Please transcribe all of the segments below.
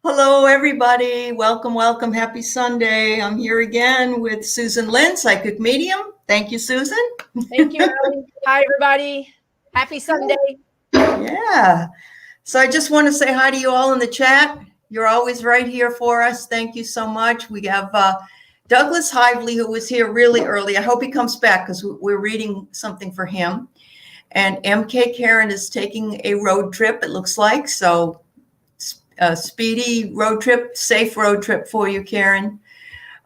Hello, everybody. Welcome, welcome. Happy Sunday. I'm here again with Susan Lynn, Psychic Medium. Thank you, Susan. Thank you, Ellie. Hi, everybody. Happy Sunday. Yeah. So I just want to say hi to you all in the chat. You're always right here for us. Thank you so much. We have Douglas Hively, who was here really early. I hope he comes back because we're reading something for him. And MK Karen is taking a road trip, it looks like. So a speedy road trip, safe road trip for you, Karen.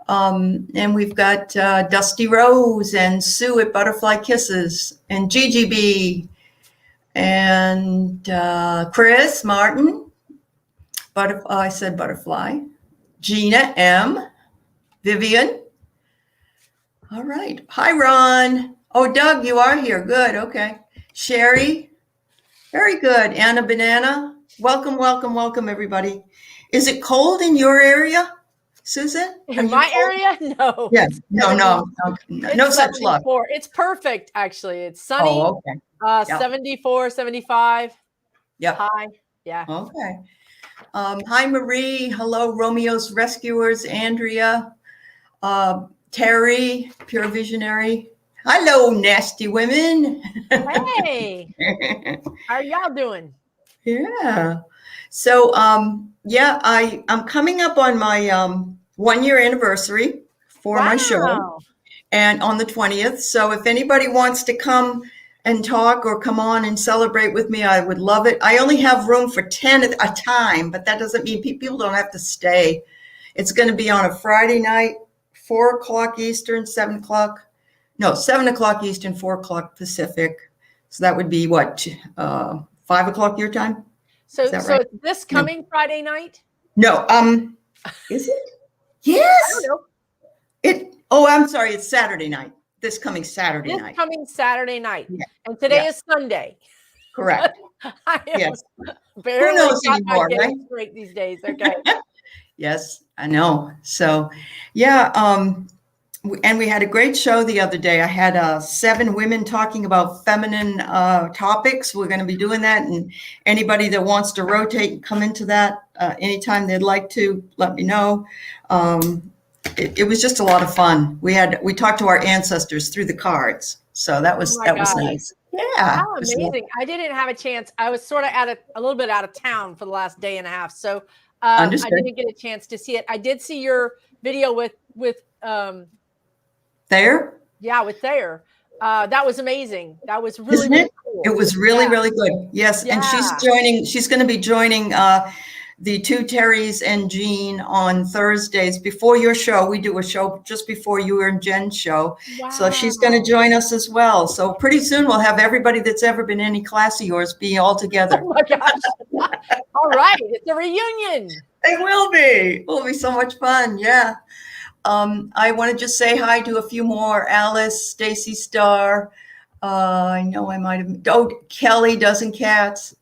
And we've got Dusty Rose and Sue at Butterfly Kisses and GGB and Chris Martin. I said Butterfly. Gina M. Vivian. All right. Hi, Ron. Oh, Doug, you are here. Good. Okay. Sherry. Very good. Anna Banana. Welcome, welcome, welcome, everybody. Is it cold in your area, Susan? In my area? No. Yes. No such luck. It's perfect, actually. It's sunny. Oh, okay. 74, 75. Yep. High. Yeah. Okay. Hi, Marie. Hello, Romeo's Rescuers. Andrea. Terry, Pure Visionary. Hello, nasty women. Hey. How are y'all doing? Yeah. So, I'm coming up on my 1-year anniversary for my show, and on the 20th. So if anybody wants to come and talk or come on and celebrate with me, I would love it. I only have room for 10 at a time, but that doesn't mean people don't have to stay. It's going to be on a Friday night, 4 o'clock Eastern, 7 o'clock. No, 7 o'clock Eastern, 4 o'clock Pacific. So that would be what, 5 o'clock your time? So right? It's this coming Friday night? No, is it? Yes. I don't know. I'm sorry, it's Saturday night. This coming Saturday night. This coming Saturday night. Yeah. And today is Sunday. Correct. Yes. Who knows anymore, right? Straight these days. Okay. Yes, I know. So, yeah, and we had a great show the other day. I had 7 women talking about feminine topics. We're going to be doing that, and anybody that wants to rotate and come into that anytime they'd like to, let me know. It was just a lot of fun. We talked to our ancestors through the cards, so that was nice. Yeah, how amazing! I didn't have a chance. I was sort of a little bit out of town for the last day and a half, so I didn't get a chance to see it. I did see your video with Thayer? Yeah, with Thayer. That was amazing. That was really, Isn't it? Really cool. It was really, really good. Yes. Yeah. And she's going to be joining the 2 Terrys and Jean on Thursdays before your show. We do a show just before you and Jen's show. Wow. So she's going to join us as well. So pretty soon we'll have everybody that's ever been in any class of yours be all together. Oh my gosh. All right. It's a reunion. It will be. It will be so much fun. Yeah. I want to just say hi to a few more. Alice, Stacy Starr. I know I might have. Oh, Kelly Dozen Cats.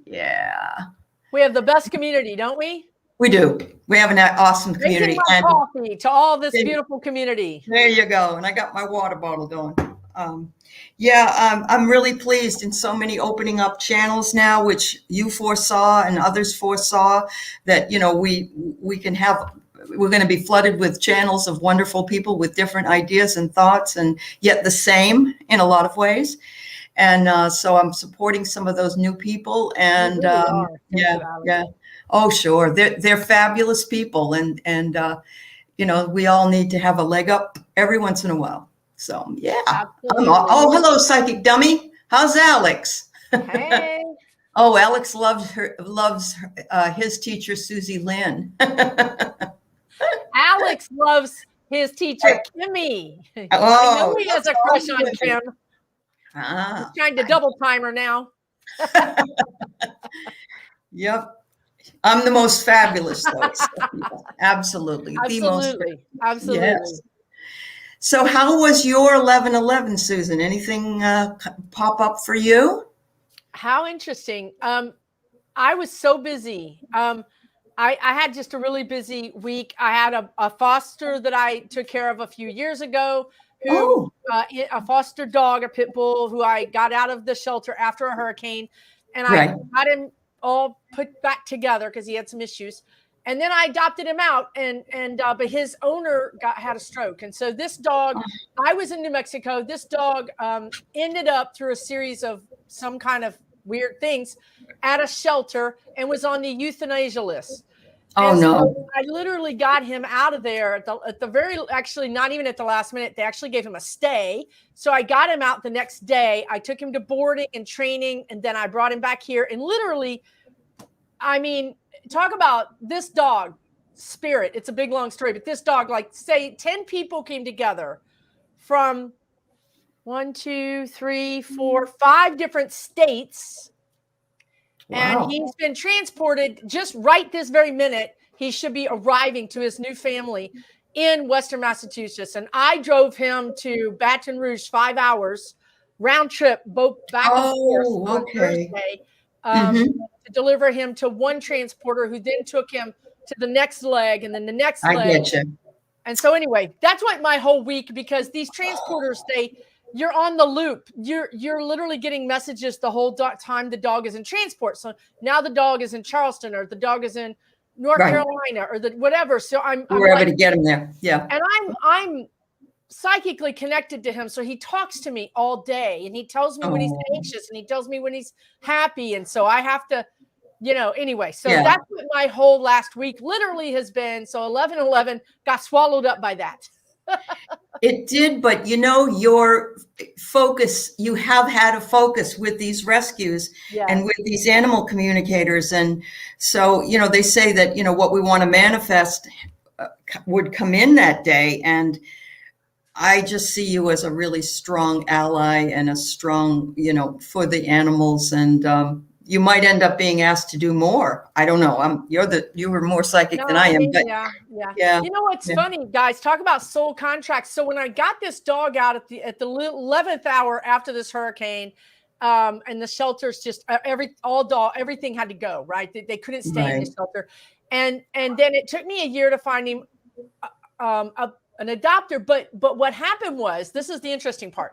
Yeah. We have the best community, don't we? We do. We have an awesome community. And coffee to all this beautiful community. There you go. And I got my water bottle going. I'm really pleased in so many opening up channels now, which you foresaw and others foresaw that, we can have. We're going to be flooded with channels of wonderful people with different ideas and thoughts, and yet the same in a lot of ways. And so I'm supporting some of those new people. And oh, sure, they're fabulous people, and we all need to have a leg up every once in a while. So yeah. Oh, hello, Psychic Dummy. How's Alex? Hey. Oh, Alex loves his teacher, Susan Lynn. Alex loves his teacher, Kimmy. I know he has a crush on Kim. He's trying to double time her now. Yep. I'm the most fabulous, though. Absolutely. Absolutely. Absolutely. Yes. So how was your 11/11, Susan? Anything pop up for you? How interesting. I was so busy. I had just a really busy week. I had a foster that I took care of a few years ago, a foster dog, a pit bull, who I got out of the shelter after a hurricane, and I got him all put back together because he had some issues. And then I adopted him out, but his owner had a stroke. And so this dog, I was in New Mexico. This dog ended up through a series of some kind of weird things at a shelter and was on the euthanasia list. Oh, and no. So I literally got him out of there at the very, actually not even at the last minute. They actually gave him a stay. So I got him out the next day. I took him to boarding and training, and then I brought him back here. And literally, I mean, talk about this dog spirit. It's a big, long story, but this dog, like say 10 people came together from 1, 2, 3, 4, 5 different states. Wow. And he's been transported just right this very minute. He should be arriving to his new family in Western Massachusetts. And I drove him to Baton Rouge 5 hours round trip, both back and forth on Thursday, to deliver him to one transporter who then took him to the next leg and then the next leg. I get you. And so anyway, that's what my whole week, because these transporters, you're on the loop. You're literally getting messages the whole time the dog is in transport. So now the dog is in Charleston, or the dog is in North Carolina, or the whatever. So I'm wherever to get him there. Yeah. And I'm psychically connected to him. So he talks to me all day, and he tells me when he's anxious, and he tells me when he's happy. And so I have to, anyway, so that's what my whole last week literally has been. So 11/11 got swallowed up by that. It did, but your focus, you have had a focus with these rescues and with these animal communicators. And so, they say that, what we want to manifest would come in that day. And I just see you as a really strong ally and a strong, for the animals. And you might end up being asked to do more. I don't know. You were more psychic than I am. But yeah. You know what's funny, guys? Talk about soul contracts. So when I got this dog out at the 11th hour after this hurricane, and the shelters just everything had to go, right? They couldn't stay in the shelter, and then it took me a year to find him an adopter. But what happened was, this is the interesting part.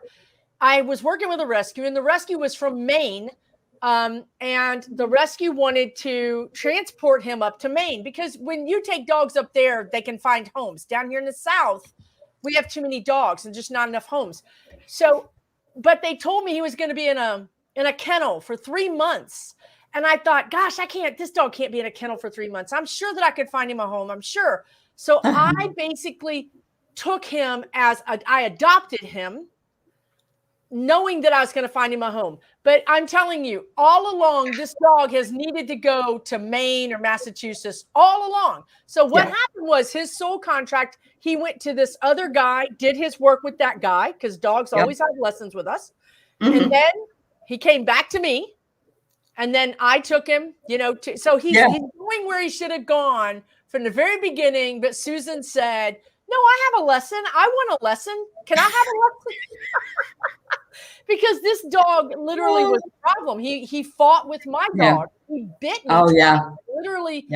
I was working with a rescue, and the rescue was from Maine. And the rescue wanted to transport him up to Maine, because when you take dogs up there, they can find homes. Down here in the South, we have too many dogs and just not enough homes. So, but they told me he was going to be in a kennel for 3 months. And I thought, gosh, this dog can't be in a kennel for 3 months. I'm sure that I could find him a home. I'm sure. So I basically took him I adopted him, knowing that I was going to find him a home. But I'm telling you, all along, this dog has needed to go to Maine or Massachusetts all along. So what happened was, his soul contract, he went to this other guy, did his work with that guy, because dogs always have lessons with us. And then he came back to me, and then I took him, so he's going where he should have gone from the very beginning. But Susan said, no, I have a lesson. I want a lesson. Can I have a lesson? Because this dog literally was a problem. He fought with my dog. He bit me. Oh, yeah. Literally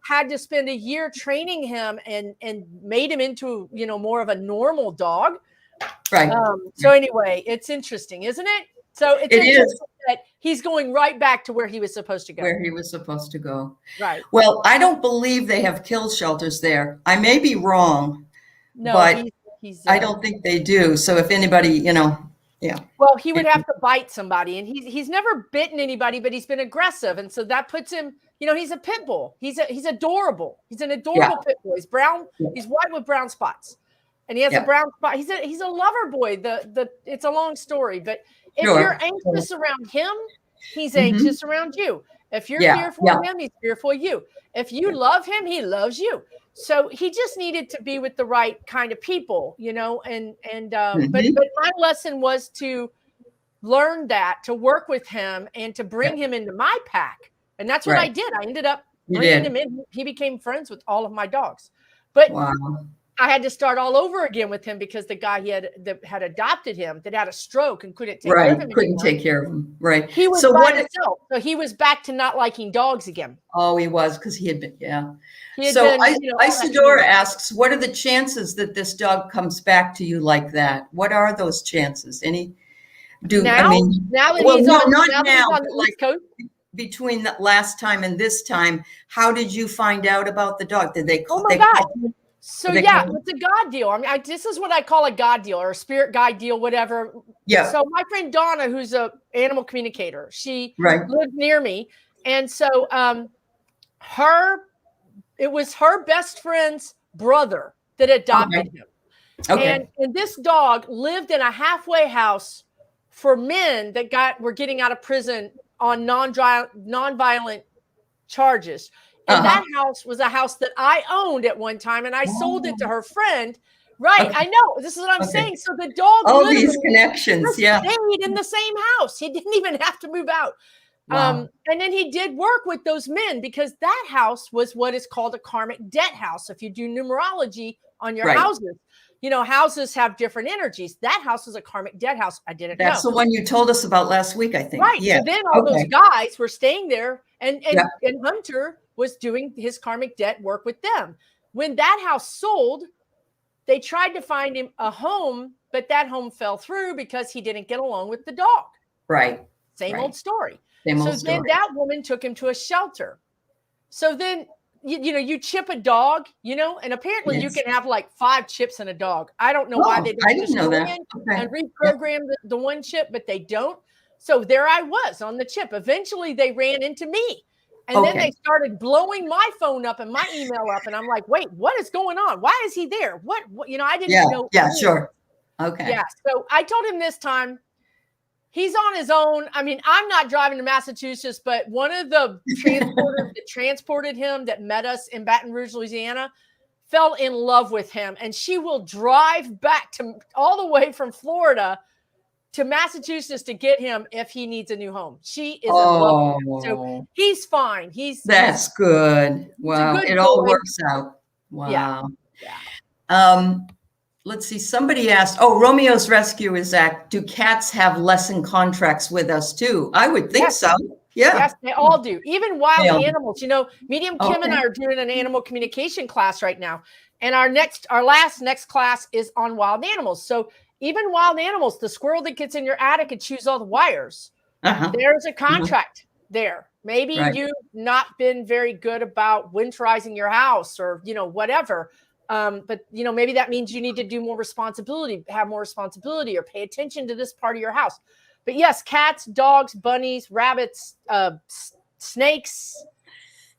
had to spend a year training him and made him into, more of a normal dog. Right. So anyway, it's interesting, isn't it? So it's interesting that he's going right back to where he was supposed to go. Where he was supposed to go. Right. Well, I don't believe they have kill shelters there. I may be wrong. No, but I don't think they do. So if anybody, Well, he would have to bite somebody, and he's never bitten anybody, but he's been aggressive, and so that puts him. He's a pit bull. He's adorable. He's an adorable pit bull. He's brown. He's white with brown spots, and he has a brown spot. He's a lover boy. It's a long story, but if you're anxious around him, he's anxious around you. If you're fearful of him, he's fearful of you. If you love him, he loves you. So he just needed to be with the right kind of people, but my lesson was to learn that, to work with him and to bring him into my pack. And that's what I did. I ended up bringing him in. He became friends with all of my dogs, but I had to start all over again with him, because the guy that had adopted him, that had a stroke and couldn't take care of him. Couldn't take care of him. Right. He was by himself. So he was back to not liking dogs again. Oh, he was, because he had been, So Isadora asks, what are the chances that this dog comes back to you like that? What are those chances? Now that he's on the East Coast? between the last time and this time, how did you find out about the dog? Did they call? Oh my God. So They yeah, call- it's a God deal. I mean, this is what I call a God deal or a spirit guide deal, whatever. Yeah. So my friend Donna, who's a animal communicator, she Right. lived near me. And so it was her best friend's brother that adopted him. Okay. And this dog lived in a halfway house for men that were getting out of prison on nonviolent charges. And that house was a house that I owned at one time, and I sold it to her friend. Right. Okay. I know. This is what I'm saying. So the dog All literally these connections. Yeah. stayed in the same house. He didn't even have to move out. Wow. And then he did work with those men because that house was what is called a karmic debt house. If you do numerology on your houses, you know, houses have different energies. That house is a karmic debt house. I didn't know. That's the one you told us about last week, I think. Right. Yeah. So then all those guys were staying there, and Hunter was doing his karmic debt work with them. When that house sold, they tried to find him a home, but that home fell through because he didn't get along with the dog. Right. Same old story. Same old so story. Then that woman took him to a shelter. So then, you know, you chip a dog, you know, and apparently you can have like 5 chips in a dog. I don't know why they don't just go in and reprogram the one chip, but they don't. So there I was on the chip. Eventually they ran into me. And then they started blowing my phone up and my email up. And I'm like, wait, what is going on? Why is he there? What you know, I didn't know. Yeah, sure. Okay. Yeah. So I told him this time, he's on his own. I mean, I'm not driving to Massachusetts, but one of the transporters that transported him that met us in Baton Rouge, Louisiana, fell in love with him. And she will drive back to all the way from Florida to Massachusetts to get him if he needs a new home. She is in love with him. So he's fine. That's good. Wow. It all works out. Wow. Yeah. Let's see. Somebody asked, Romeo's Rescue is do cats have lesson contracts with us too? I would think so. Yeah. Yes, they all do. Even wild animals. You know, Medium Kim and I are doing an animal communication class right now. And our next class is on wild animals. So even wild animals, the squirrel that gets in your attic and chews all the wires, there's a contract there. Maybe you've not been very good about winterizing your house or, you know, whatever. But, you know, maybe that means you need to do more responsibility, have more responsibility or pay attention to this part of your house. But yes, cats, dogs, bunnies, rabbits, snakes,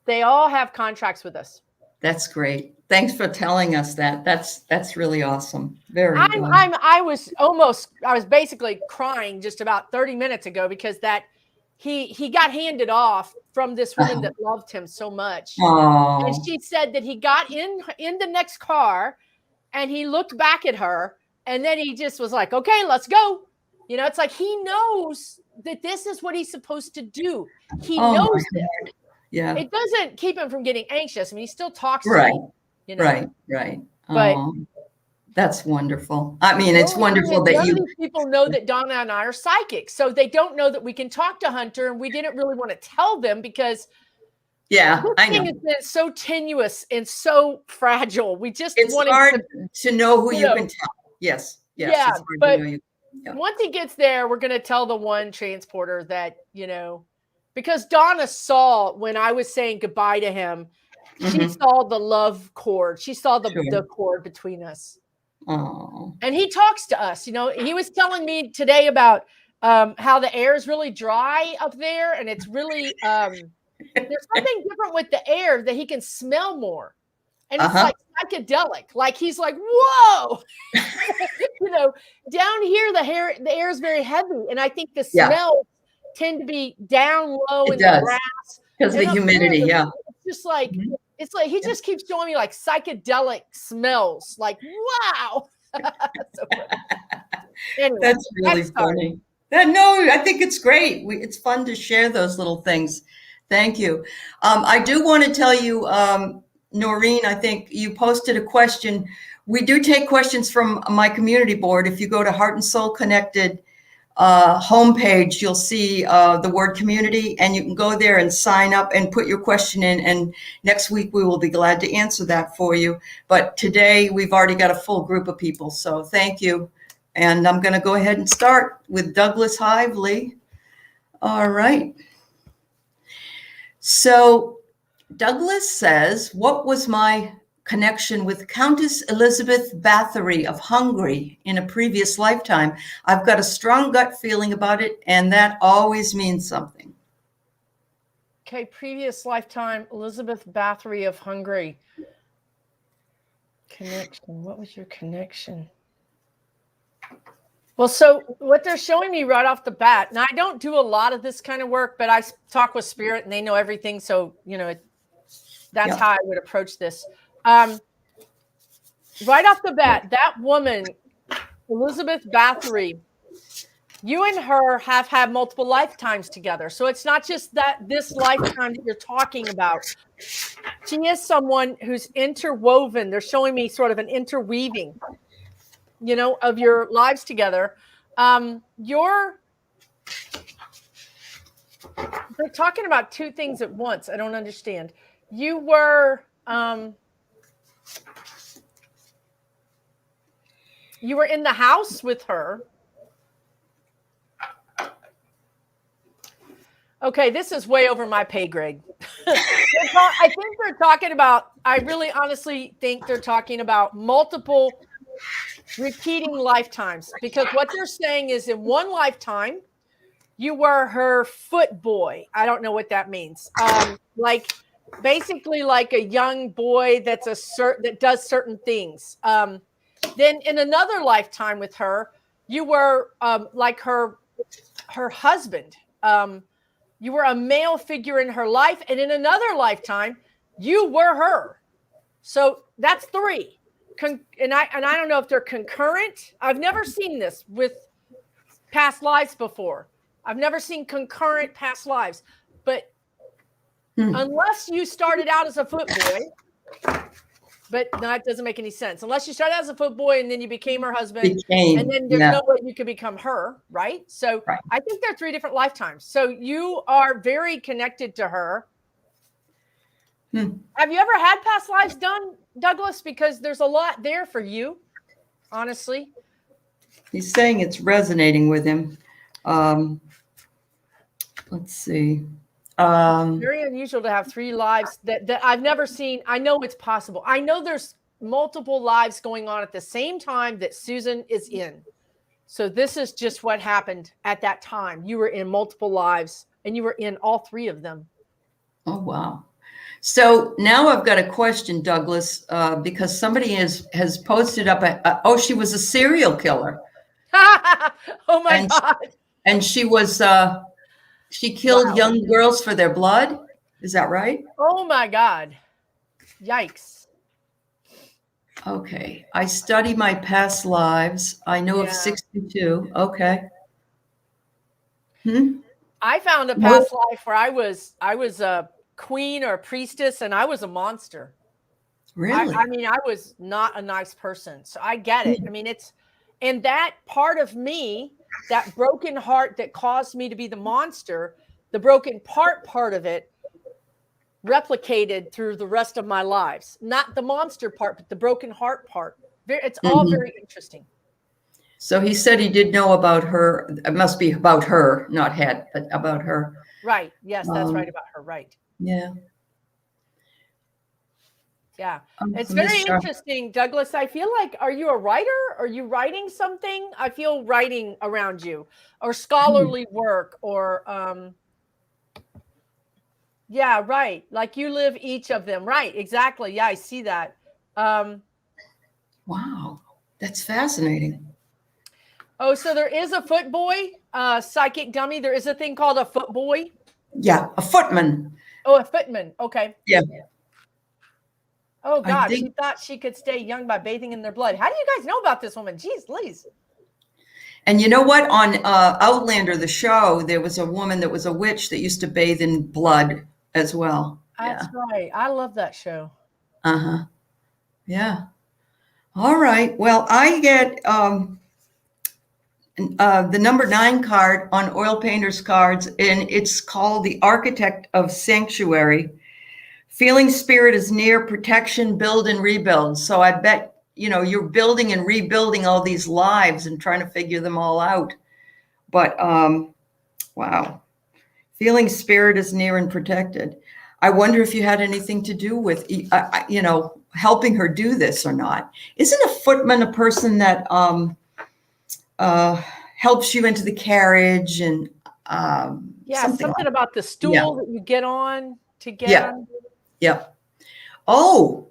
they all have contracts with us. That's great. Thanks for telling us that. That's really awesome. Very good. I was basically crying just about 30 minutes ago because he got handed off from this woman that loved him so much. And she said that he got in the next car and he looked back at her and then he just was like, okay, let's go. You know, it's like he knows that this is what he's supposed to do. He knows that. Yeah. It doesn't keep him from getting anxious. I mean, he still talks to me. You know? Right. But that's wonderful. I mean, it's wonderful that none of these people know that Donna and I are psychic. So they don't know that we can talk to Hunter, and we didn't really want to tell them because this thing has been so tenuous and so fragile. We just wanted hard to know who you can tell. Yes. Yeah, but once he gets there, we're going to tell the one transporter that, you know, because Donna saw when I was saying goodbye to him, she saw the love cord. She saw the cord between us. Oh. And he talks to us. You know, he was telling me today about how the air is really dry up there. And it's really, there's something different with the air that he can smell more. And it's like psychedelic. Like he's like, whoa. You know, down here, the air is very heavy. And I think the smells tend to be down low in the grass. Because of the humidity, It's just like, it's like he just keeps showing me like psychedelic smells. Like, wow. So anyway, that's really funny. No, I think it's great. It's fun to share those little things. Thank you. I do want to tell you, Noreen, I think you posted a question. We do take questions from my community board. If you go to Heart and Soul Connected homepage, you'll see the word community, and you can go there and sign up and put your question in. And next week, we will be glad to answer that for you. But today, we've already got a full group of people. So thank you. And I'm going to go ahead and start with Douglas Hively. All right. So Douglas says, what was my connection with Countess Elizabeth Bathory of Hungary in a previous lifetime? I've got a strong gut feeling about it, and that always means something. Okay, previous lifetime, Elizabeth Bathory of Hungary. Connection. What was your connection? Well, so what they're showing me right off the bat, now I don't do a lot of this kind of work, but I talk with spirit and they know everything. So, that's how I would approach this. Right off the bat, that woman, Elizabeth Bathory, you and her have had multiple lifetimes together. So it's not just that this lifetime that you're talking about. She is someone who's interwoven. They're showing me sort of an interweaving, of your lives together. They're talking about two things at once. I don't understand. You were in the house with her. Okay, this is way over my pay grade. I think they're talking about, I really honestly think they're talking about multiple repeating lifetimes, because what they're saying is in one lifetime, you were her foot boy. I don't know what that means. Basically like a young boy that does certain things. Then in another lifetime with her, you were like her husband. You were a male figure in her life, and in another lifetime, you were her. So that's three. And I don't know if they're concurrent. I've never seen this with past lives before. I've never seen concurrent past lives. But unless you started out as a foot boy, but no, that doesn't make any sense. Unless you started out as a foot boy and then you became her husband, and then there's no way you could become her, right? So right. I think they're three different lifetimes. So you are very connected to her. Have you ever had past lives done, Douglas? Because there's a lot there for you, honestly. He's saying it's resonating with him. Let's see. Very unusual to have three lives that I've never seen. I know it's possible. I know there's multiple lives going on at the same time that Susan is in. So this is just what happened at that time. You were in multiple lives and you were in all three of them. Oh, wow. So now I've got a question, Douglas, because somebody has posted up she was a serial killer. Oh my God. And she was, she killed young girls for their blood. Is that right? Oh my God. Yikes. Okay. I study my past lives. I know of 62. Okay. I found a past life where I was a queen or a priestess and I was a monster. Really? I mean, I was not a nice person. So I get it. I mean, and that part of me, that broken heart that caused me to be the monster, the broken part of it replicated through the rest of my lives. Not the monster part, but the broken heart part. It's all very interesting. So he said he did know about her. It must be about her, not had, but about her. Right. Yes, that's right about her. Right. Yeah. Yeah. It's very interesting, Douglas. I feel like, are you a writer? Are you writing something? I feel writing around you, or scholarly work, or yeah, right. Like you live each of them. Right. Exactly. Yeah, I see that. Wow. That's fascinating. Oh, so there is a foot boy, psychic dummy. There is a thing called a foot boy. Yeah, a footman. Oh, a footman. Okay. Yeah. Oh, God. She thought she could stay young by bathing in their blood. How do you guys know about this woman? Jeez, Liz. And you know what? On Outlander, the show, there was a woman that was a witch that used to bathe in blood as well. That's right. I love that show. Uh-huh. Yeah. All right. Well, I get the number 9 card on Oil Painter's cards, and it's called the Architect of Sanctuary. Feeling spirit is near, protection, build and rebuild. So I bet, you're building and rebuilding all these lives and trying to figure them all out. But wow. Feeling spirit is near and protected. I wonder if you had anything to do with, helping her do this or not. Isn't a footman a person that helps you into the carriage and something like about the stool that you get on to get yeah. on? Yeah. Oh,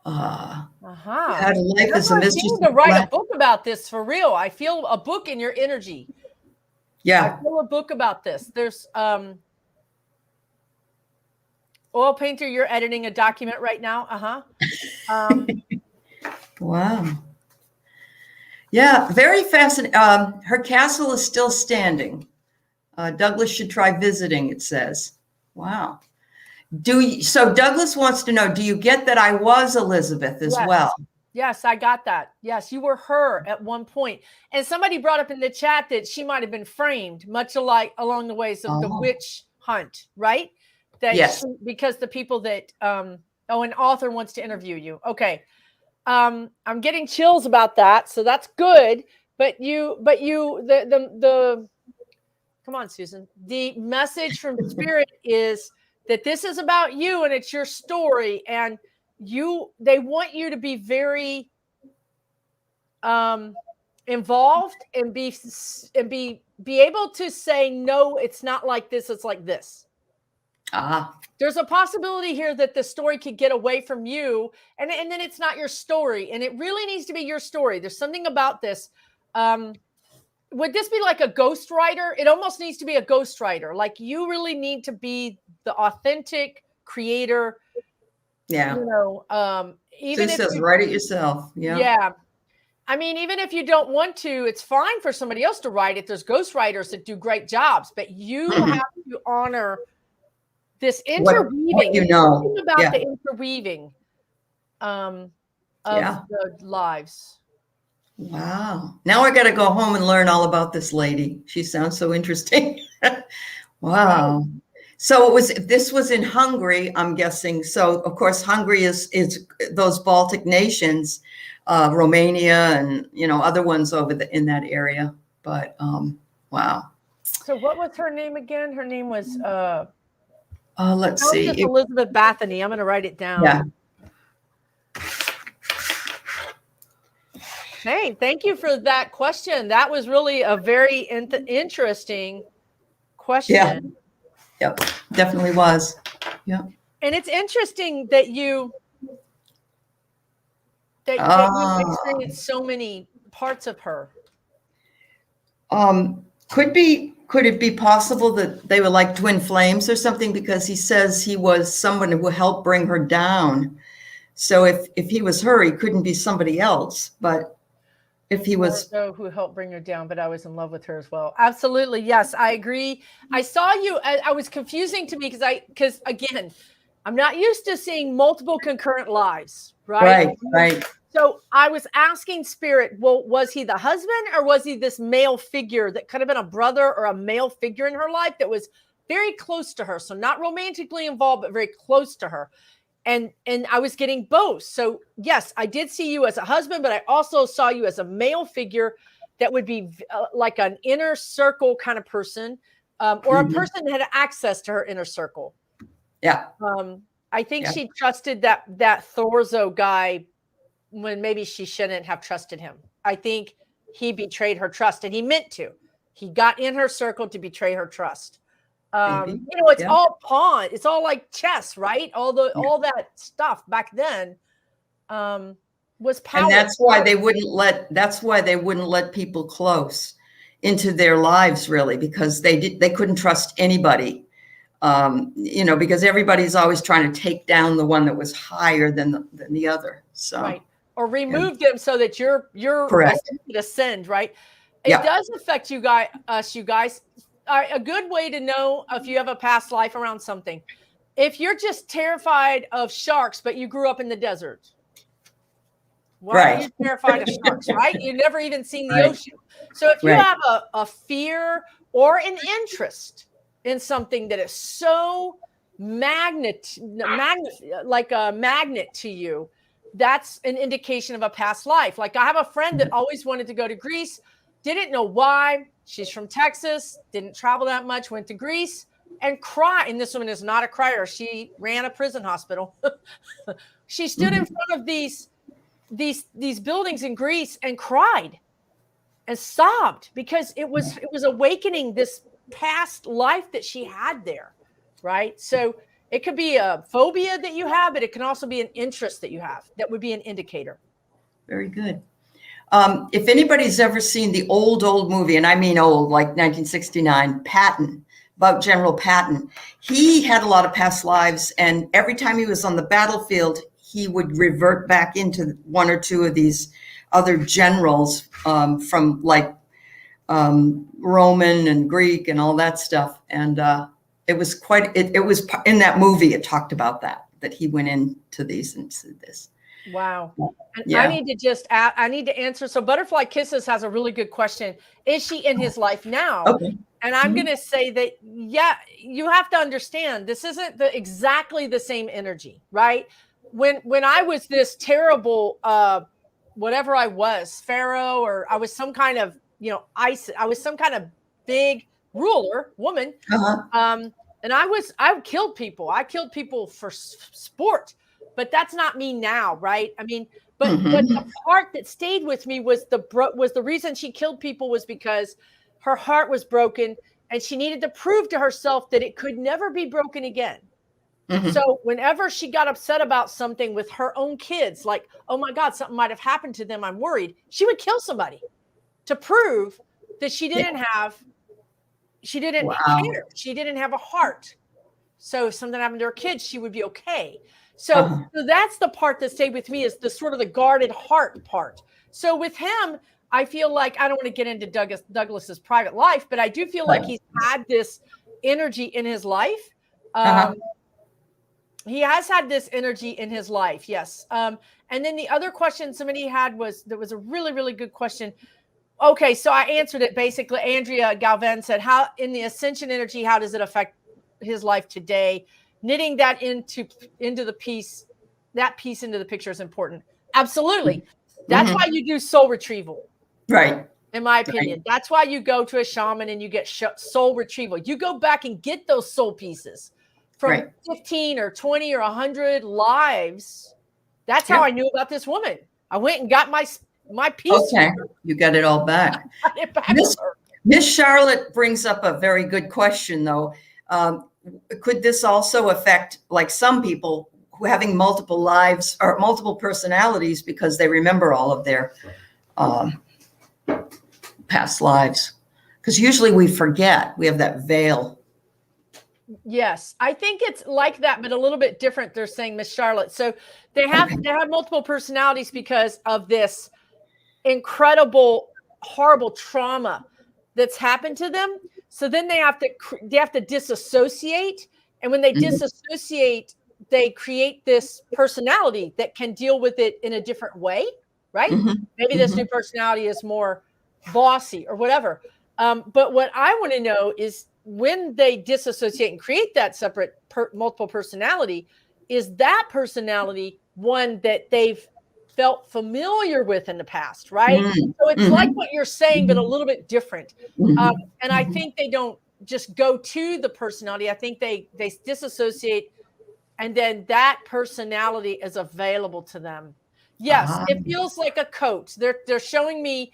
well. Had a life as a mistress. You need to write a book about this for real. I feel a book in your energy. Yeah. I feel a book about this. There's Oil Painter, you're editing a document right now. Wow. Yeah, very fascinating. Her castle is still standing. Douglas should try visiting, it says. Wow. So Douglas wants to know, do you get that I was Elizabeth as well? Yes, I got that. Yes, you were her at one point. And somebody brought up in the chat that she might have been framed, much along the ways of the witch hunt, right? That yes. Because the people that an author wants to interview you. Okay. I'm getting chills about that, so that's good. But come on, Susan. The message from Spirit is that this is about you and it's your story, and they want you to be very involved and be able to say, no, it's not like this, it's like this. There's a possibility here that the story could get away from you, and then it's not your story, and it really needs to be your story. There's something about this. Would this be like a ghostwriter? It almost needs to be a ghostwriter. Like, you really need to be the authentic creator. Yeah. Even Sue says, write it yourself. Yeah. Yeah. I mean, even if you don't want to, it's fine for somebody else to write it. There's ghostwriters that do great jobs, but you have to honor this interweaving. What about the interweaving of the lives. Wow. Now I got to go home and learn all about this lady. She sounds so interesting. Wow. Right. So this was in Hungary, I'm guessing. So of course, Hungary is those Baltic nations, Romania and, other ones over in that area. But wow. So what was her name again? Her name was, let's see. Elizabeth Bathory. I'm going to write it down. Yeah. Hey, thank you for that question. That was really a very interesting question. Yeah. Yep, definitely was. Yeah. And it's interesting that you experienced so many parts of her. Could it be possible that they were like twin flames or something? Because he says he was someone who helped bring her down. So if he was her, he couldn't be somebody else. But if he was who helped bring her down, but I was in love with her as well. Absolutely. Yes, I agree. I saw you. I was confusing to me because again, I'm not used to seeing multiple concurrent lives. Right. So I was asking Spirit, well, was he the husband or was he this male figure that could have been a brother or a male figure in her life that was very close to her? So not romantically involved, but very close to her. And I was getting both. So yes, I did see you as a husband, but I also saw you as a male figure that would be like an inner circle kind of person, or a person that had access to her inner circle. Yeah. I think she trusted that Thorzo guy when maybe she shouldn't have trusted him. I think he betrayed her trust, and he meant to. He got in her circle to betray her trust. It's all pawn. It's all like chess, right? All that stuff back then was power. And that's why they wouldn't let people close into their lives, really, because they couldn't trust anybody. Because everybody's always trying to take down the one that was higher than the other. So right. Or remove them so that you're correct to ascend, right? It does affect you guys. A good way to know if you have a past life around something. If you're just terrified of sharks, but you grew up in the desert, why are you terrified of sharks, right? You've never even seen the ocean. So if you have a fear or an interest in something that is so like a magnet to you, that's an indication of a past life. Like, I have a friend that always wanted to go to Greece, didn't know why. She's from Texas, didn't travel that much, went to Greece, and cry. And this woman is not a crier. She ran a prison hospital. She stood in front of these buildings in Greece and cried and sobbed because it was awakening this past life that she had there, right? So it could be a phobia that you have, but it can also be an interest that you have. That would be an indicator. Very good. If anybody's ever seen the old movie, and I mean old, like 1969, Patton, about General Patton, he had a lot of past lives, and every time he was on the battlefield, he would revert back into one or two of these other generals from like Roman and Greek and all that stuff. And it was it was in that movie, it talked about that he went into these and said this. Wow. And Yeah. I need to answer. So Butterfly Kisses has a really good question. Is she in his life now? Okay. And I'm going to say that, yeah, you have to understand this isn't exactly the same energy, right? When I was this terrible, whatever I was, Pharaoh, or I was some kind of, ISIS, I was some kind of big ruler woman. And I killed people. I killed people for sport, but that's not me now. Right. I mean, but the part that stayed with me was the reason she killed people was because her heart was broken and she needed to prove to herself that it could never be broken again. So whenever she got upset about something with her own kids, like, oh my God, something might have happened to them, I'm worried, she would kill somebody to prove that she didn't care. She didn't have a heart. So if something happened to her kids, she would be okay. So that's the part that stayed with me, is the sort of the guarded heart part. So with him, I feel like, I don't want to get into Douglas's private life, but I do feel like he's had this energy in his life. He has had this energy in his life. Yes. And then the other question somebody had was a really, really good question. Okay. So I answered it basically. Andrea Galvan said, how in the ascension energy, how does it affect his life today? Knitting that into the piece, that piece into the picture is important. Absolutely. That's why you do soul retrieval. Right. In my opinion, that's why you go to a shaman and you get soul retrieval. You go back and get those soul pieces from 15 or 20 or 100 lives. That's how I knew about this woman. I went and got my piece. Okay, you got it all back. Miss Charlotte brings up a very good question, though. Could this also affect, like, some people who having multiple lives or multiple personalities because they remember all of their past lives? Because usually we forget. We have that veil. Yes, I think it's like that, but a little bit different. They're saying, Miss Charlotte. So they have multiple personalities because of this incredible, horrible trauma that's happened to them. So then they have to disassociate, and when they disassociate, they create this personality that can deal with it in a different way, right? Maybe this new personality is more bossy or whatever. But what I want to know is, when they disassociate and create that separate multiple personality, is that personality one that they've felt familiar with in the past, right? So it's like what you're saying, but a little bit different. And I think they don't just go to the personality. I think they disassociate, and then that personality is available to them. Yes, it feels like a coat. They're showing me.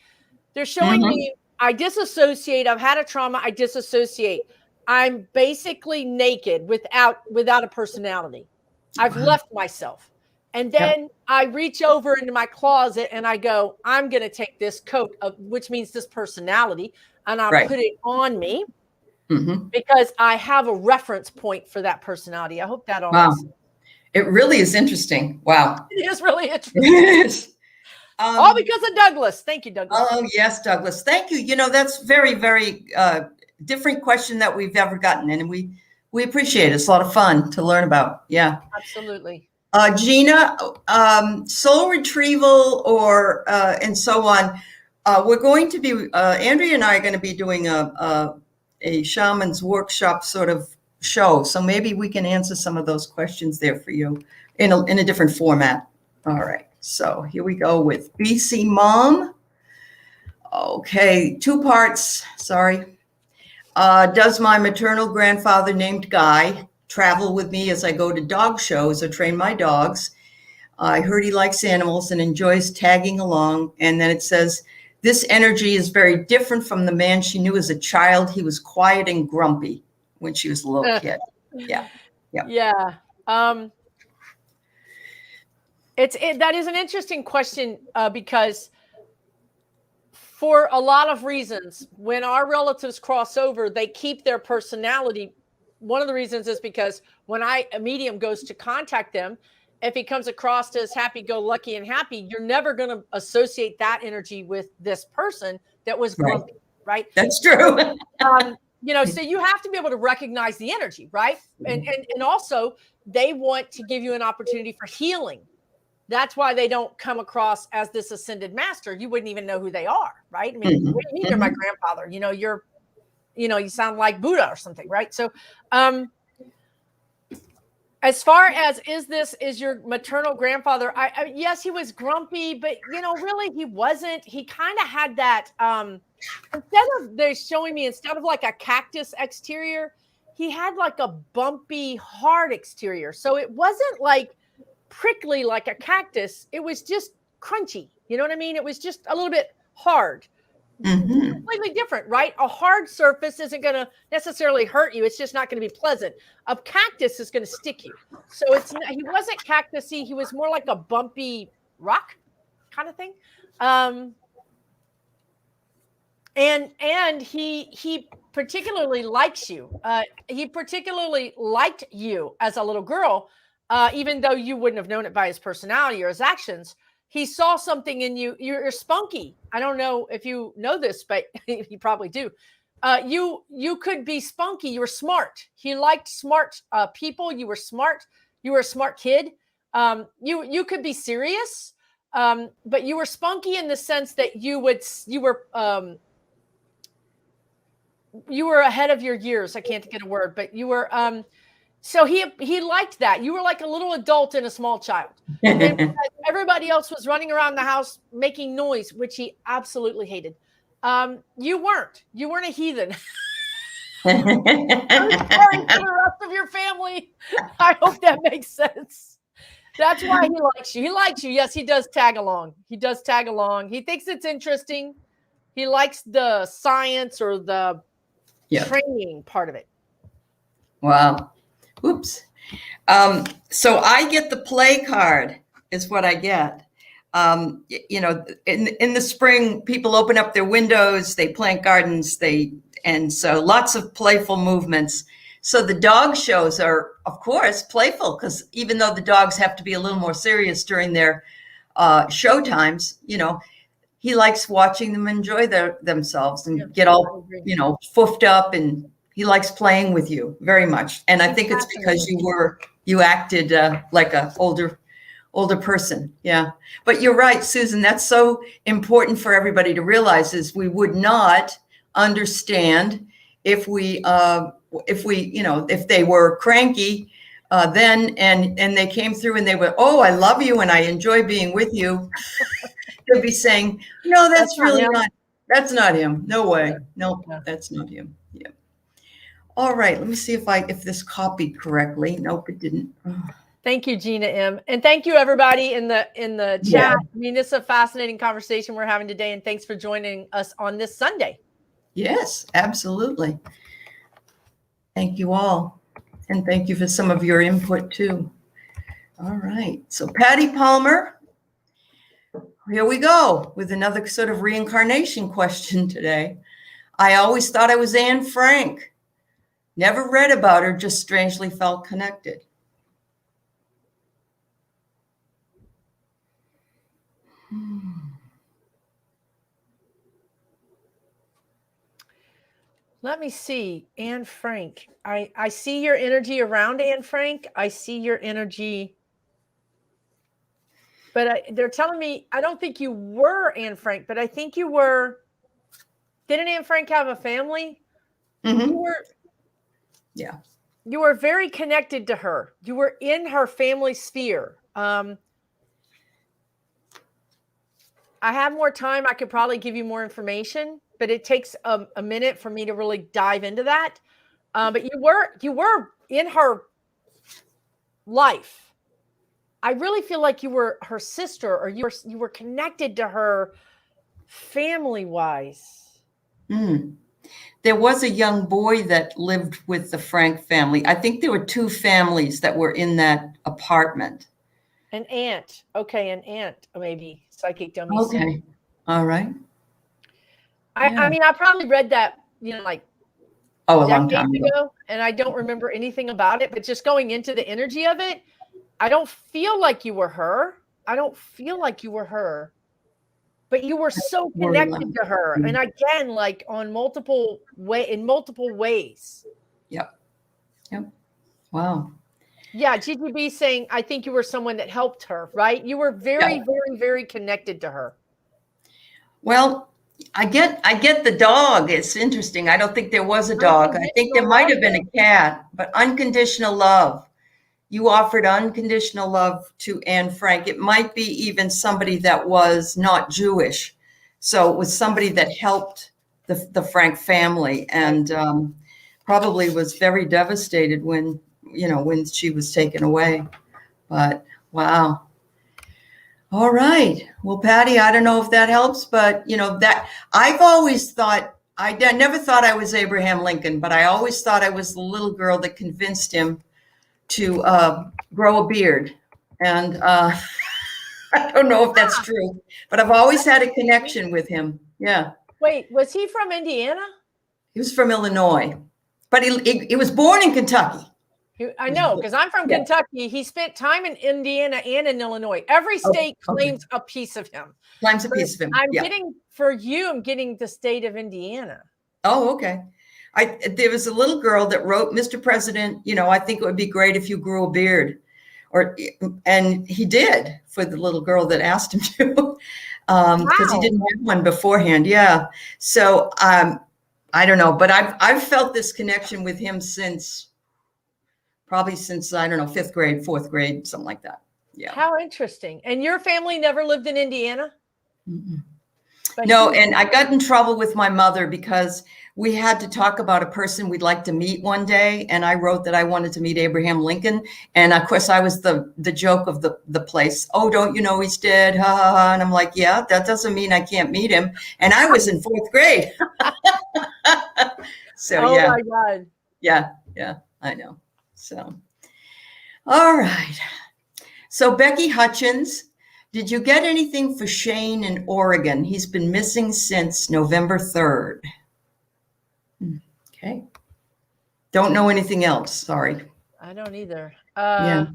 I disassociate. I've had a trauma. I disassociate. I'm basically naked without a personality. I've left myself. And then I reach over into my closet and I go, I'm going to take this coat, which means this personality, and I'll put it on me because I have a reference point for that personality. I hope that all makes sense. It really is interesting. Wow. It is really interesting. It is. All because of Douglas. Thank you, Douglas. Oh, yes, Douglas. Thank you. That's very, very different question that we've ever gotten. And we appreciate it. It's a lot of fun to learn about. Yeah. Absolutely. Gina, soul retrieval and so on. We're going to be, Andrea and I are going to be doing a shaman's workshop sort of show. So maybe we can answer some of those questions there for you in a different format. All right. So here we go with BC Mom. Okay, 2 parts. Sorry. Does my maternal grandfather named Guy travel with me as I go to dog shows or train my dogs? I heard he likes animals and enjoys tagging along. And then it says, this energy is very different from the man she knew as a child. He was quiet and grumpy when she was a little kid. Yeah. Yeah. That is an interesting question because for a lot of reasons, when our relatives cross over, they keep their personality. One of the reasons is because when a medium goes to contact them, if he comes across as happy-go-lucky and happy, you're never going to associate that energy with this person that was grumpy, right? That's true. So you have to be able to recognize the energy, right? And also they want to give you an opportunity for healing. That's why they don't come across as this ascended master. You wouldn't even know who they are, right? I mean, what do you mean you're my grandfather? You sound like Buddha or something, right? So, as far as is your maternal grandfather? Yes, he was grumpy, but really he wasn't. He kind of had that. Instead of like a cactus exterior, he had like a bumpy, hard exterior. So it wasn't like prickly like a cactus. It was just crunchy. You know what I mean? It was just a little bit hard. Completely different, right? A hard surface isn't going to necessarily hurt you. It's just not going to be pleasant. A cactus is going to stick you. So he wasn't cactusy. He was more like a bumpy rock kind of thing. And he particularly likes you. He particularly liked you as a little girl, even though you wouldn't have known it by his personality or his actions. He saw something in you. You're spunky. I don't know if you know this, but you probably do. You could be spunky. You were smart. He liked smart people. You were smart. You were a smart kid. You could be serious, but you were spunky in the sense that you were ahead of your years. I can't get a word, but you were. So he liked that. You were like a little adult and a small child. And everybody else was running around the house making noise, which he absolutely hated. You weren't. You weren't a heathen. I'm sorry for the rest of your family. I hope that makes sense. That's why he likes you. He likes you. Yes, he does tag along. He does tag along. He thinks it's interesting. He likes the science or the training part of it. Wow. Oops. So I get the play card is what I get. In the spring, people open up their windows, they plant gardens, and so lots of playful movements. So the dog shows are, of course, playful because even though the dogs have to be a little more serious during their show times, he likes watching them enjoy themselves and get all, foofed up, and he likes playing with you very much. And I think it's because you acted like a older person. Yeah. But you're right, Susan, that's so important for everybody to realize is we would not understand if they were cranky then and they came through and they were, oh, I love you and I enjoy being with you. They'd be saying, no, that's not him. No way. No, that's not him. Yeah. All right. Let me see if this copied correctly. Nope, it didn't. Thank you, Gina M. And thank you, everybody in the chat. Yeah. I mean, it's a fascinating conversation we're having today. And thanks for joining us on this Sunday. Yes, absolutely. Thank you all. And thank you for some of your input too. All right. So Patty Palmer, here we go with another sort of reincarnation question today. I always thought I was Anne Frank. Never read about her, just strangely felt connected. Let me see. Anne Frank. I see your energy around Anne Frank. I see your energy. But they're telling me, I don't think you were Anne Frank, but I think you were. Didn't Anne Frank have a family? Mm-hmm. You were very connected to her. You were in her family sphere. I have more time. I could probably give you more information. but it takes a minute for me to really dive into that. But you were in her life. I really feel like you were her sister, or you were connected to her family wise. There was a young boy that lived with the Frank family. I think there were two families that were in that apartment. An aunt. Okay, an aunt, maybe. Psychic Dummy. Okay. All right. I mean, I probably read that, like a long time ago, and I don't remember anything about it, but just going into the energy of it, I don't feel like you were her. But you were so connected to her. And again, like in multiple ways. Yep. Wow. Yeah. GGB saying, I think you were someone that helped her, right? You were very, very, very connected to her. Well, I get the dog. It's interesting. I don't think there was a dog. I think there might have been a cat, but unconditional love. You offered unconditional love to Anne Frank. It might be even somebody that was not Jewish. So it was somebody that helped the Frank family, and probably was very devastated when she was taken away. But wow. All right. Well, Patty, I don't know if that helps, but that I've always thought, I never thought I was Abraham Lincoln, but I always thought I was the little girl that convinced him to grow a beard. And I don't know if that's true, but I've always had a connection with him. Yeah. Wait, was he from Indiana? He was from Illinois, but he was born in Kentucky. I know, because I'm from Kentucky. He spent time in Indiana and in Illinois. Every state claims a piece of him. Claims a piece of him. I'm getting the state of Indiana. Oh, okay. There was a little girl that wrote, Mr. President, I think it would be great if you grew a beard. And he did, for the little girl that asked him to, because he didn't have one beforehand. Yeah. So I don't know, but I've felt this connection with him since, I don't know, 5th grade, 4th grade, something like that. Yeah. How interesting. And your family never lived in Indiana? No, and I got in trouble with my mother because we had to talk about a person we'd like to meet one day. And I wrote that I wanted to meet Abraham Lincoln. And of course, I was the joke of the place. Oh, don't you know he's dead? Ha, ha, ha. And I'm like, yeah, that doesn't mean I can't meet him. And I was in 4th grade. So, oh my God. Yeah, I know. So, all right. So Becky Hutchins, did you get anything for Shane in Oregon? He's been missing since November 3rd. Okay. Don't know anything else. Sorry. I don't either. Yeah.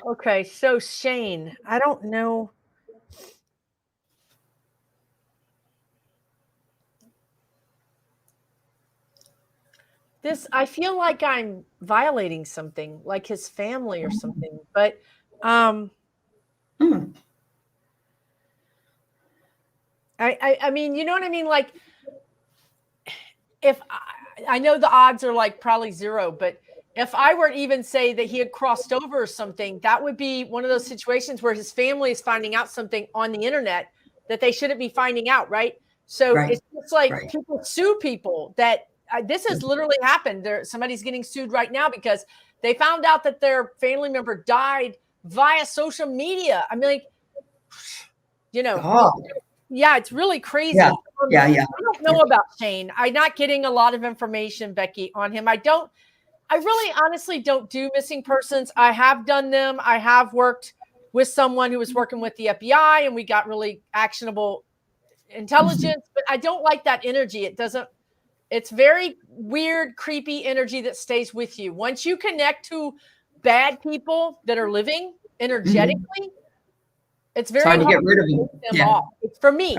Okay. So Shane, I don't know. I feel like I'm violating something, like his family or something, but I mean, you know what I mean? Like, if I know the odds are like probably 0, but if I were to even say that he had crossed over or something, that would be one of those situations where his family is finding out something on the internet that they shouldn't be finding out, right? So it's just like people sue people that this has literally happened. Somebody's getting sued right now because they found out that their family member died via social media. I mean, like, yeah, it's really crazy. Yeah. I don't know about Shane. I'm not getting a lot of information, Becky, on him. I really honestly don't do missing persons. I have done them. I have worked with someone who was working with the FBI, and we got really actionable intelligence, but I don't like that energy. It's very weird, creepy energy that stays with you. Once you connect to bad people that are living energetically, it's very hard to get rid of them off. For me,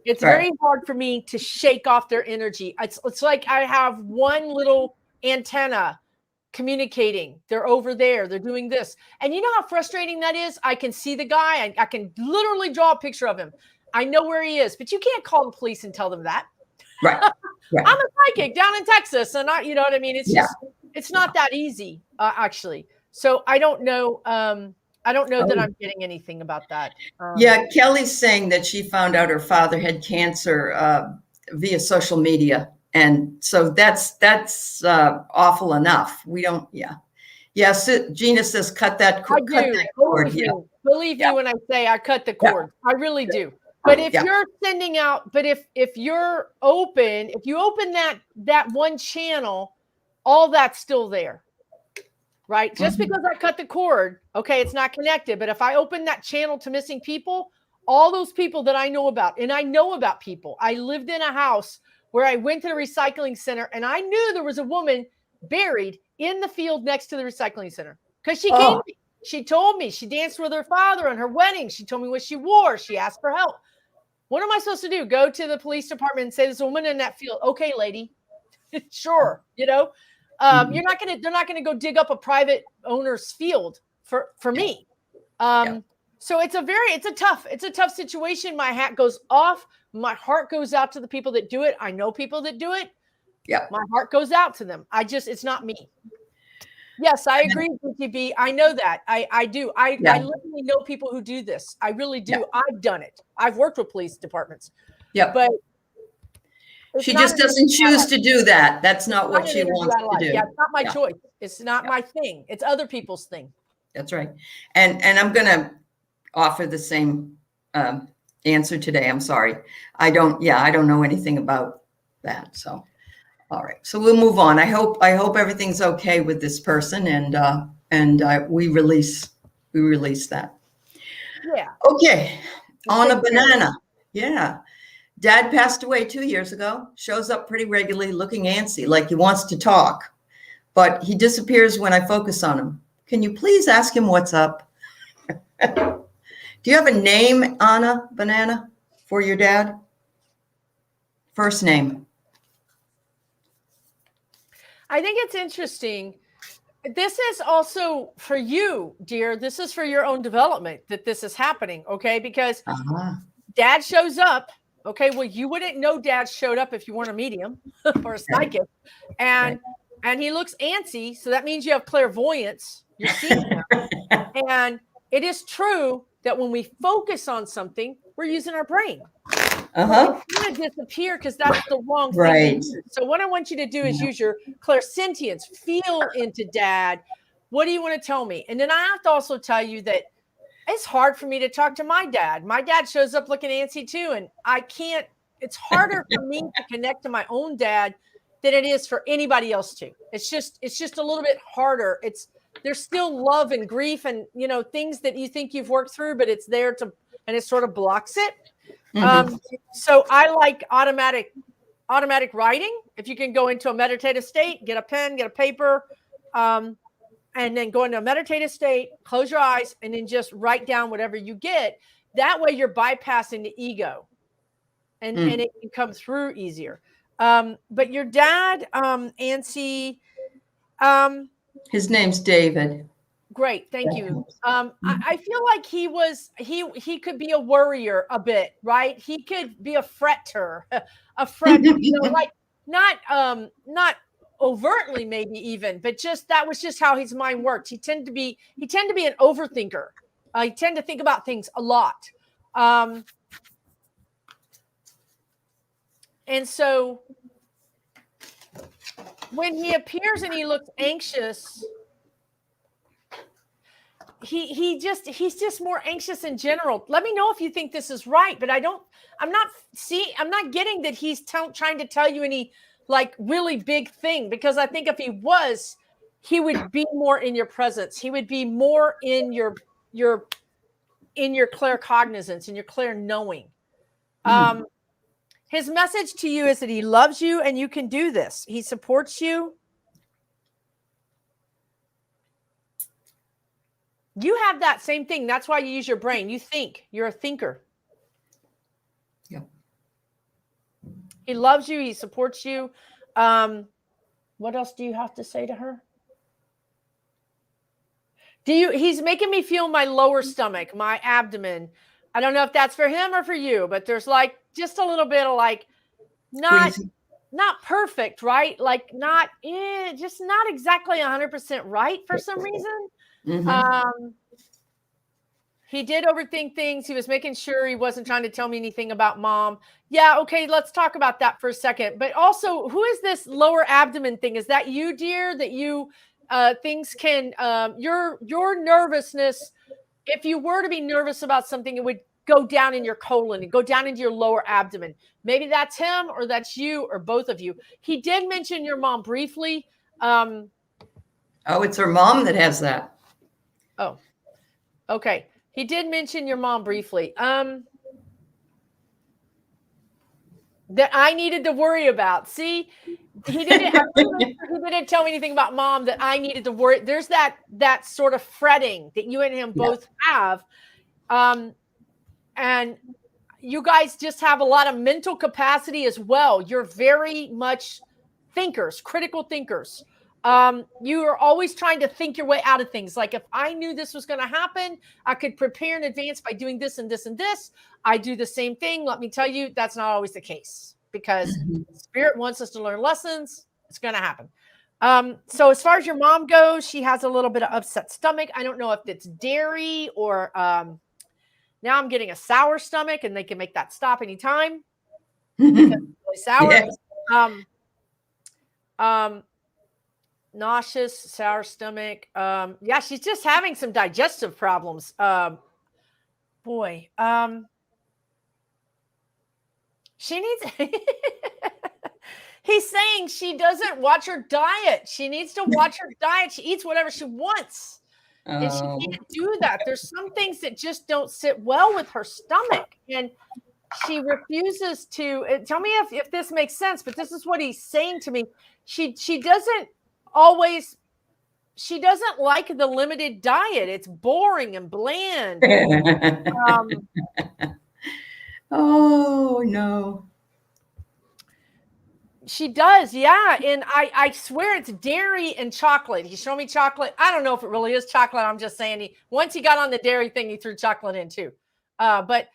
it's very hard for me to shake off their energy. It's like I have one little antenna communicating. They're over there. They're doing this. And you know how frustrating that is? I can see the guy. I can literally draw a picture of him. I know where he is, but you can't call the police and tell them that. Right. Yeah. I'm a psychic down in Texas, and you know what I mean? It's Yeah. just, it's not that easy, actually. So I don't know. I don't know that I'm getting anything about that. Yeah, Kelly's saying that she found out her father had cancer via social media, and so that's awful enough. We don't. Yeah. Yes, Gina says cut that cord. Believe me. Believe me when I say I cut the cord. I really do. But if you're sending out, but if you're open, if you open that one channel, all that's still there. Right? Just because I cut the cord, okay, it's not connected. But if I open that channel to missing people, all those people that I know about, and I know about people. I lived in a house where I went to the recycling center, and I knew there was a woman buried in the field next to the recycling center. Because she came, she told me she danced with her father on her wedding. She told me what she wore. She asked for help. What am I supposed to do? Go to the police department and say there's a woman in that field. Okay, lady. Sure. You know, they're not going to go dig up a private owner's field for me. So it's a tough situation. My hat goes off. My heart goes out to the people that do it. I know people that do it. Yeah. My heart goes out to them. It's not me. Yes, I agree with you, B. I know that. I do. I literally know people who do this. I really do. Yeah. I've done it. I've worked with police departments. Yeah. But she just doesn't choose to do that. That's not what she wants to do. Yeah, it's not my choice. It's not my thing. It's other people's thing. That's right. And I'm going to offer the same answer today. I'm sorry. I don't know anything about that. So, all right. So we'll move on. I hope everything's okay with this person, and we release that. Yeah. Okay. On a banana. Yeah. Dad passed away 2 years ago. Shows up pretty regularly, looking antsy, like he wants to talk, but he disappears when I focus on him. Can you please ask him what's up? Do you have a name, Anna Banana, for your dad? First name. I think it's interesting. This is also for you, dear. This is for your own development that this is happening, okay? Because Dad shows up. Okay, well, you wouldn't know Dad showed up if you weren't a medium or a psychic, and he looks antsy. So that means you have clairvoyance. You're seeing him, and it is true that when we focus on something, we're using our brain. It's going to disappear because that's the wrong thing. Right. So what I want you to do is use your clairsentience. Feel into Dad. What do you want to tell me? And then I have to also tell you that it's hard for me to talk to my dad. My dad shows up looking antsy too, and I can't. It's harder for me to connect to my own dad than it is for anybody else to. It's just a little bit harder. There's still love and grief and things that you think you've worked through, but it's there and it sort of blocks it. So I like automatic writing. If you can go into a meditative state, get a pen, get a paper, and then go into a meditative state, close your eyes, and then just write down whatever you get. That way you're bypassing the ego and it can come through easier. But your dad, Ancy, his name's David. Great. Thank you. I feel like he could be a worrier a bit, right? He could be a fretter, like not overtly maybe even, but that was just how his mind worked. He tended to be an overthinker. He tended to think about things a lot. And so when he appears and he looks anxious, he's just more anxious in general. Let me know if you think this is right, but I'm not getting that he's trying to tell you any like really big thing, because I think if he was, he would be more in your presence. He would be more in your claircognizance, in your clear knowing. His message to you is that he loves you and you can do this. He supports you. You have that same thing. That's why you use your brain. You think. You're a thinker. Yeah. He loves you. He supports you. What else do you have to say to her? He's making me feel my lower stomach, my abdomen. I don't know if that's for him or for you, but there's like just a little bit of like not not perfect, right? Like not, just not exactly 100% right for some reason. Mm-hmm. He did overthink things. He was making sure he wasn't trying to tell me anything about mom. Yeah, okay, let's talk about that for a second. But also, who is this lower abdomen thing? Is that you, dear? That you things can your nervousness, if you were to be nervous about something, it would go down in your colon and go down into your lower abdomen. Maybe that's him or that's you or both of you. He did mention your mom briefly. Oh, it's her mom that has that. Oh, okay. He did mention your mom briefly. That I needed to worry about. See, he didn't tell me anything about mom that I needed to worry. There's that sort of fretting that you and him both have. And you guys just have a lot of mental capacity as well. You're very much thinkers, critical thinkers. You are always trying to think your way out of things. Like if I knew this was going to happen, I could prepare in advance by doing this and this and this. I do the same thing. Let me tell you, that's not always the case because Spirit wants us to learn lessons. It's going to happen. So as far as your mom goes, she has a little bit of upset stomach. I don't know if it's dairy or now I'm getting a sour stomach, and they can make that stop anytime. Because it's really sour. Yes. Nauseous, sour stomach. Yeah, she's just having some digestive problems. She needs. He's saying she doesn't watch her diet. She needs to watch her diet. She eats whatever she wants. And she can't do that. There's some things that just don't sit well with her stomach. And she refuses to tell me if this makes sense, but this is what he's saying to me. She doesn't like the limited diet. It's boring and bland. Oh no. She does, yeah. And I swear it's dairy and chocolate. He showed me chocolate. I don't know if it really is chocolate. I'm just saying once he got on the dairy thing, he threw chocolate in too. But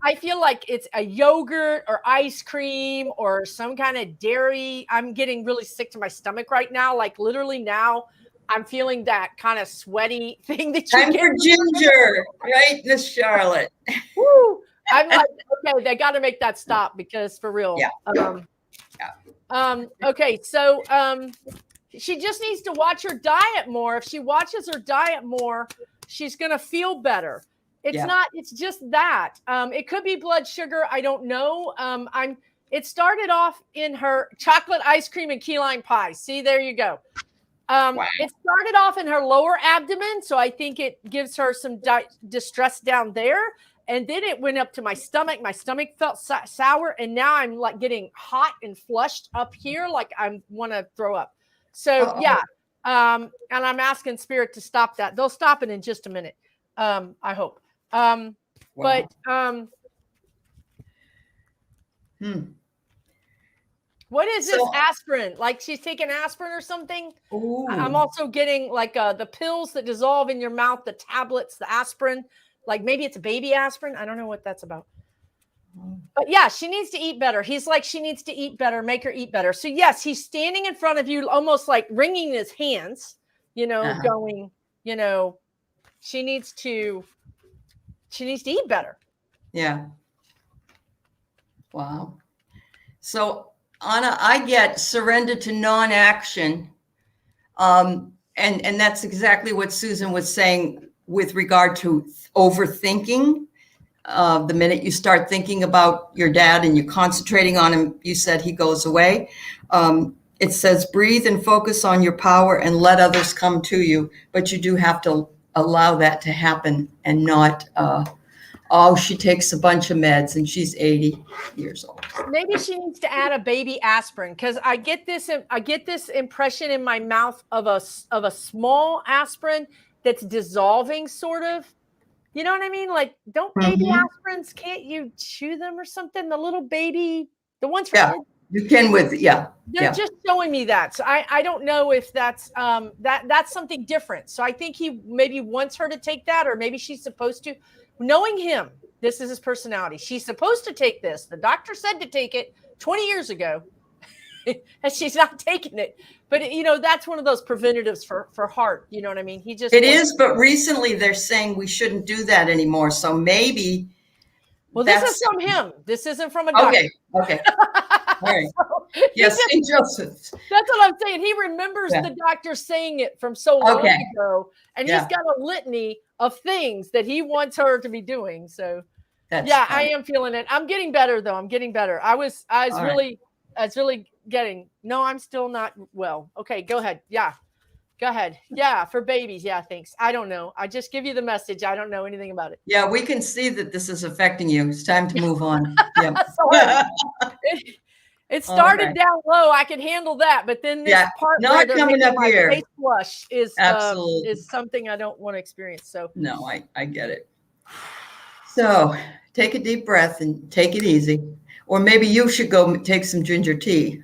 I feel like it's a yogurt or ice cream or some kind of dairy. I'm getting really sick to my stomach right now. Like literally now I'm feeling that kind of sweaty thing that you Time get. for ginger, right, Miss Charlotte? Woo! I'm like, okay, they got to make that stop because for real. Yeah. Okay, so she just needs to watch her diet more. If she watches her diet more, she's gonna feel better. It's just that. It could be blood sugar. I don't know. It started off in her chocolate ice cream and key lime pie. See, there you go. Wow. It started off in her lower abdomen, so I think it gives her some distress down there. And then it went up to my stomach. My stomach felt sour, and now I'm like getting hot and flushed up here, like I want to throw up. So yeah, and I'm asking Spirit to stop that. They'll stop it in just a minute. I hope. Wow. But what is this aspirin? Like she's taking aspirin or something? Ooh. I'm also getting like the pills that dissolve in your mouth, the tablets, the aspirin. Like maybe it's a baby aspirin. I don't know what that's about. But yeah, she needs to eat better. He's like, she needs to eat better, make her eat better. So yes, he's standing in front of you, almost like wringing his hands, going, she needs to eat better. Yeah. Wow. So Anna, I get surrender to non-action. And that's exactly what Susan was saying with regard to overthinking. The minute you start thinking about your dad and you're concentrating on him, you said he goes away. It says breathe and focus on your power and let others come to you. But you do have to allow that to happen and not, she takes a bunch of meds and she's 80 years old. Maybe she needs to add a baby aspirin because I get this impression in my mouth of a small aspirin that's dissolving, sort of. You know what I mean? Like, don't baby aspirins, can't you chew them or something? The little baby, the ones for kids. You can They're just showing me that. So I don't know if that's that's something different. So I think he maybe wants her to take that, or maybe she's supposed to. Knowing him, this is his personality. She's supposed to take this. The doctor said to take it 20 years ago. and she's not taking it. But that's one of those preventatives for heart. You know what I mean? He just It is, but recently they're saying we shouldn't do that anymore. So maybe. Well, this is from him. This isn't from a doctor. Okay. All right. So yes, St. Joseph's. That's what I'm saying. He remembers the doctor saying it from so long ago, and he's got a litany of things that he wants her to be doing. So, I am feeling it. I'm getting better, though. I'm getting better. I was really getting. No, I'm still not well. Okay, go ahead. Yeah. Go ahead. Yeah, for babies. Yeah, thanks. I don't know. I just give you the message. I don't know anything about it. Yeah, we can see that this is affecting you. It's time to move on. Yeah. It started down low. I could handle that, but then this part not where coming up my here. face flush is Absolutely. something I don't want to experience. So no, I get it. So take a deep breath and take it easy, or maybe you should go take some ginger tea.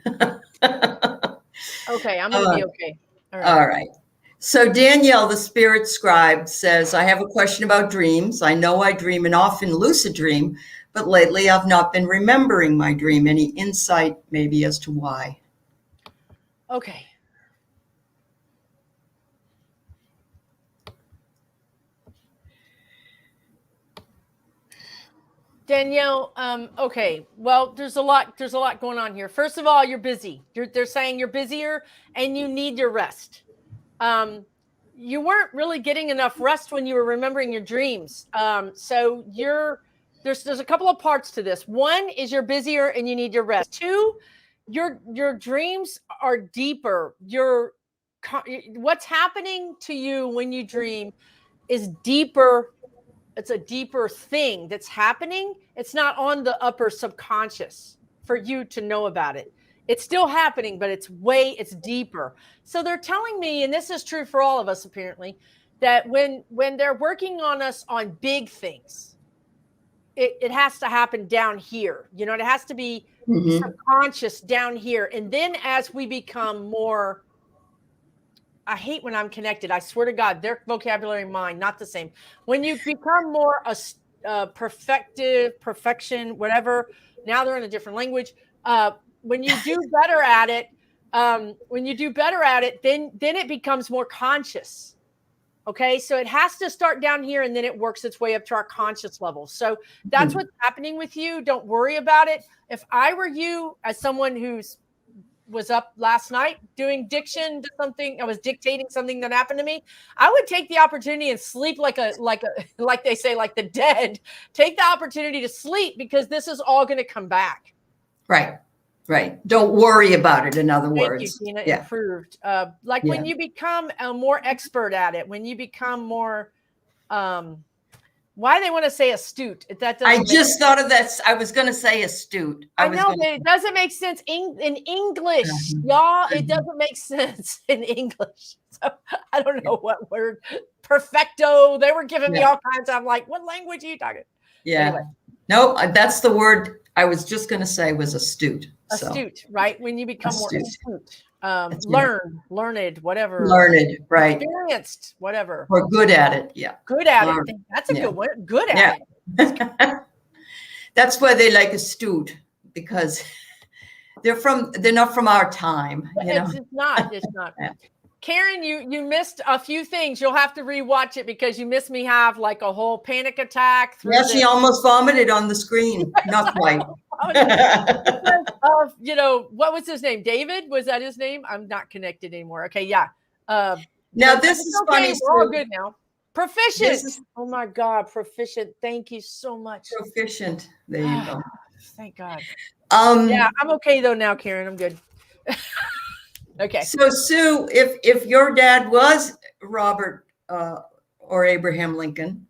Okay, I'm gonna be okay. All right. So Danielle, the spirit scribe, says, I have a question about dreams. I know I dream and often lucid dream, but lately I've not been remembering my dream. Any insight maybe as to why? Okay. Danielle, okay. Well, there's a lot going on here. First of all, you're busy. They're saying you're busier and you need your rest. You weren't really getting enough rest when you were remembering your dreams. So there's a couple of parts to this. One is you're busier and you need your rest. Two, your dreams are deeper. What's happening to you when you dream is deeper. It's a deeper thing that's happening. It's not on the upper subconscious for you to know about it. It's still happening, but it's deeper. So they're telling me, and this is true for all of us apparently, that when they're working on us on big things, it has to happen down here. It has to be subconscious down here. And then as we become more, I hate when I'm connected. I swear to God, their vocabulary and mine, not the same. When you become more perfection, whatever, now they're in a different language. When you do better at it, then it becomes more conscious. Okay, so it has to start down here and then it works its way up to our conscious level. So that's what's happening with you. Don't worry about it. If I were you, as someone was up last night doing diction to something, I was dictating something that happened to me, I would take the opportunity and sleep like they say, like the dead. Take the opportunity to sleep because this is all going to come back. Right. Don't worry about it. In other words, Thank you, Tina. Improved. When you become a more expert at it, when you become more, why they want to say astute? That doesn't. I just thought of that. I was going to say astute. I know, but it doesn't make sense in English, y'all. It doesn't make sense in English. So I don't know what word. Perfecto. They were giving me all kinds of. I'm like, what language are you talking? Yeah. Anyway. Nope. That's the word I was just going to say was astute. Astute, right? When you become more astute. Learned, whatever. Learned, right. Experienced, whatever. Or good at it, yeah. Good at it. That's a good word. Good at it. That's why they like astute, because they're not from our time. It's not. Karen, you missed a few things. You'll have to rewatch it because you missed me have like a whole panic attack. She almost vomited on the screen. Not quite. What was his name? David? Was that his name? I'm not connected anymore. Okay, yeah. Now this is funny. We're all good now. Proficient. Oh my God, proficient. Thank you so much. Proficient. There you go. Thank God. I'm okay though now, Karen. I'm good. Okay. So Sue, if your dad was Robert or Abraham Lincoln,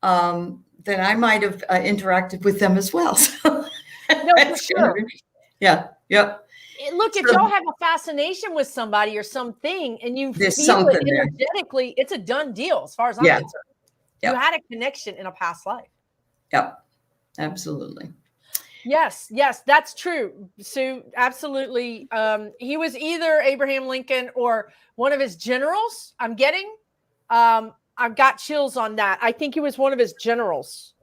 then I might have interacted with them as well. So no, for sure. Yeah. Yep. Look, if y'all have a fascination with somebody or something, and you feel it energetically, it's a done deal as far as I'm concerned. You had a connection in a past life. Yep. Absolutely. Yes, that's true, Sue. Absolutely. He was either Abraham Lincoln or one of his generals. I'm getting. I've got chills on that. I think he was one of his generals.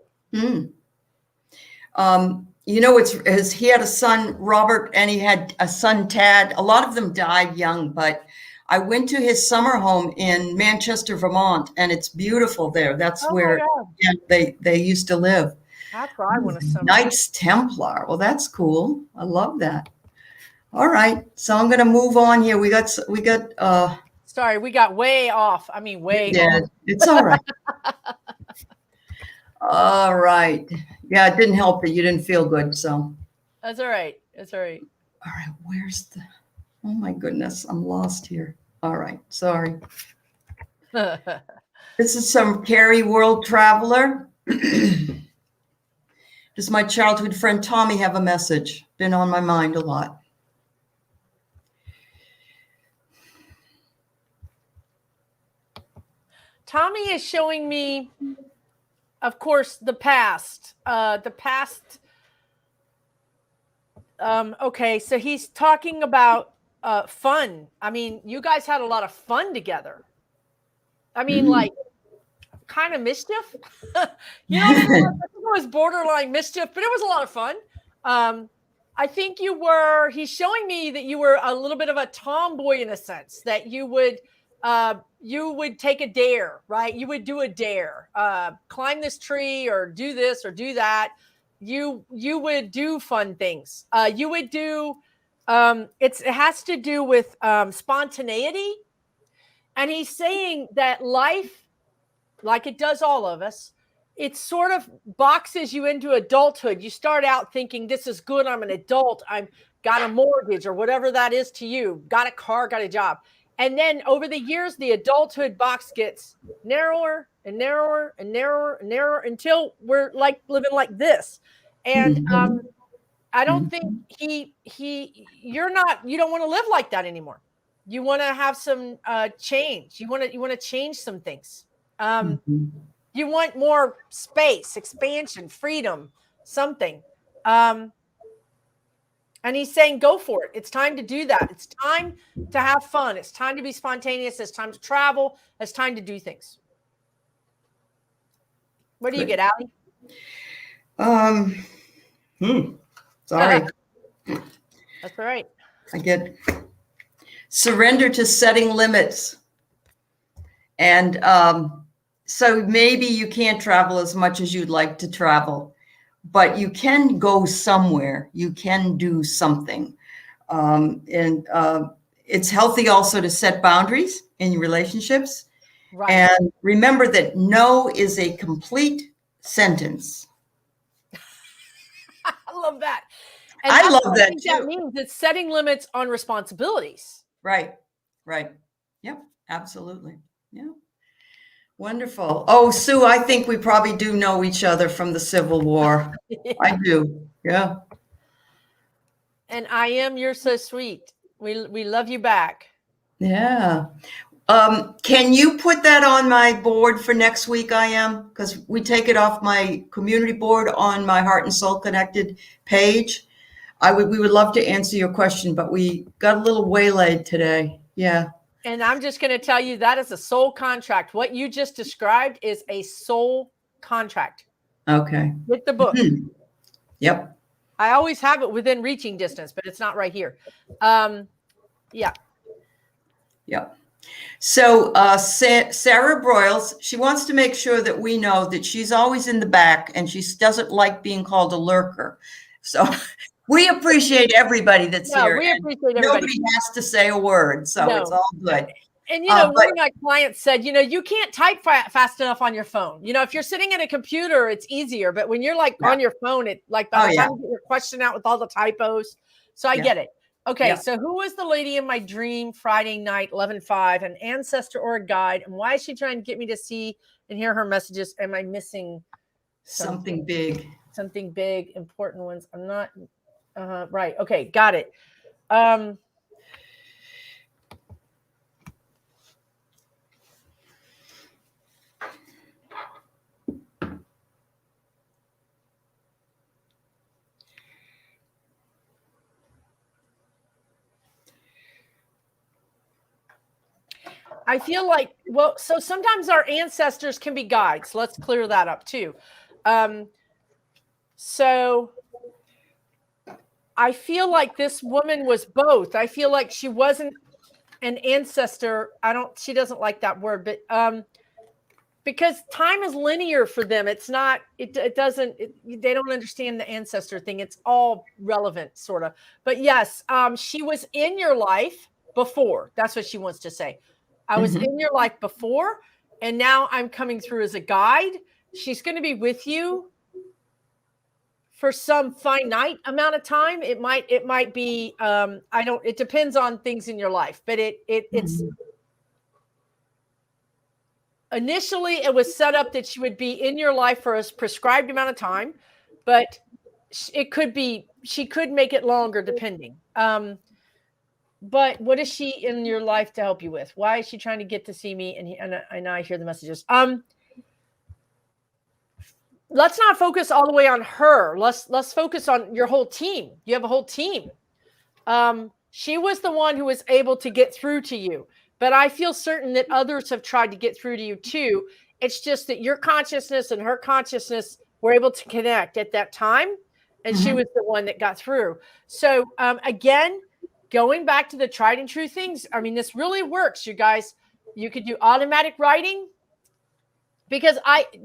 you know, he had a son, Robert, and he had a son, Tad. A lot of them died young, but I went to his summer home in Manchester, Vermont, and it's beautiful there. That's Oh my where God. they used to live. That's where I want to summer. Knights Templar. Well, that's cool. I love that. All right, so I'm going to move on here. We got. Sorry, we got way off. I mean, way off. It's all right. All right. Yeah, it didn't help that you didn't feel good, so. That's all right. That's all right. All right, where's the, oh my goodness, I'm lost here. All right, sorry. This is some Carrie World Traveler. Does my childhood friend Tommy have a message? Been on my mind a lot. Tommy is showing me, of course, the past. Okay, so he's talking about fun. I mean, you guys had a lot of fun together. I mean, like, kind of mischief. You know what I mean? I think it was borderline mischief, but it was a lot of fun. I think he's showing me that you were a little bit of a tomboy in a sense, that you would take a dare, right? You would do a dare, climb this tree or do this or do that. You would do fun things. You would do, it has to do with spontaneity. And he's saying that life, like it does all of us, it sort of boxes you into adulthood. You start out thinking, this is good. I'm an adult. I've got a mortgage or whatever that is to you. Got a car, got a job. And then over the years, the adulthood box gets narrower and narrower and narrower and narrower until we're like living like this. And I don't think you don't want to live like that anymore. You want to have some change. You want to change some things. You want more space, expansion, freedom, something. And he's saying, go for it. It's time to do that. It's time to have fun. It's time to be spontaneous. It's time to travel. It's time to do things. What do you get, Allie? Sorry. That's all right. I get surrender to setting limits. And so maybe you can't travel as much as you'd like to travel, but you can go somewhere. You can do something. It's healthy also to set boundaries in your relationships. Right. And remember that no is a complete sentence. I love that. And I love that too. That means it's setting limits on responsibilities. Right. Yep, absolutely. Yeah. Wonderful. Oh, Sue, I think we probably do know each other from the Civil War. I do. Yeah. And you're so sweet. We love you back. Yeah. Can you put that on my board for next week? Because we take it off my community board on my Heart and Soul Connected page. We would love to answer your question, but we got a little waylaid today. Yeah. And I'm just going to tell you that is a soul contract. What you just described is a soul contract. Okay. With the book. Yep. I always have it within reaching distance, but it's not right here. Yeah. Yep. So Sarah Broyles, she wants to make sure that we know that she's always in the back and she doesn't like being called a lurker. So we appreciate everybody that's here. We appreciate everybody. Nobody has to say a word, so it's all good. And, one of my clients said, you can't type fast enough on your phone. If you're sitting at a computer, it's easier. But when you're on your phone, it by the time you get your question out with all the typos. So I get it. Okay, so who was the lady in my dream Friday night, 11/5, an ancestor or a guide? And why is she trying to get me to see and hear her messages? Am I missing something big? Something big, important ones. I'm not... right. Okay. Got it. I feel like, so sometimes our ancestors can be guides. Let's clear that up too. So I feel like this woman was both. I feel like she wasn't an ancestor. She doesn't like that word, but because time is linear for them. It's not, they don't understand the ancestor thing. It's all relevant, sort of. But yes, she was in your life before. That's what she wants to say. I was in your life before, and now I'm coming through as a guide. She's going to be with you for some finite amount of time. It might be, it depends on things in your life, but it's, initially it was set up that she would be in your life for a prescribed amount of time, but she could make it longer depending. But what is she in your life to help you with? Why is she trying to get to see me? And I hear the messages. Let's not focus all the way on her. Let's focus on your whole team. You have a whole team. She was the one who was able to get through to you, but I feel certain that others have tried to get through to you too. It's just that your consciousness and her consciousness were able to connect at that time, and she was the one that got through. So again, going back to the tried and true things, I mean, this really works, you guys. You could do automatic writing, because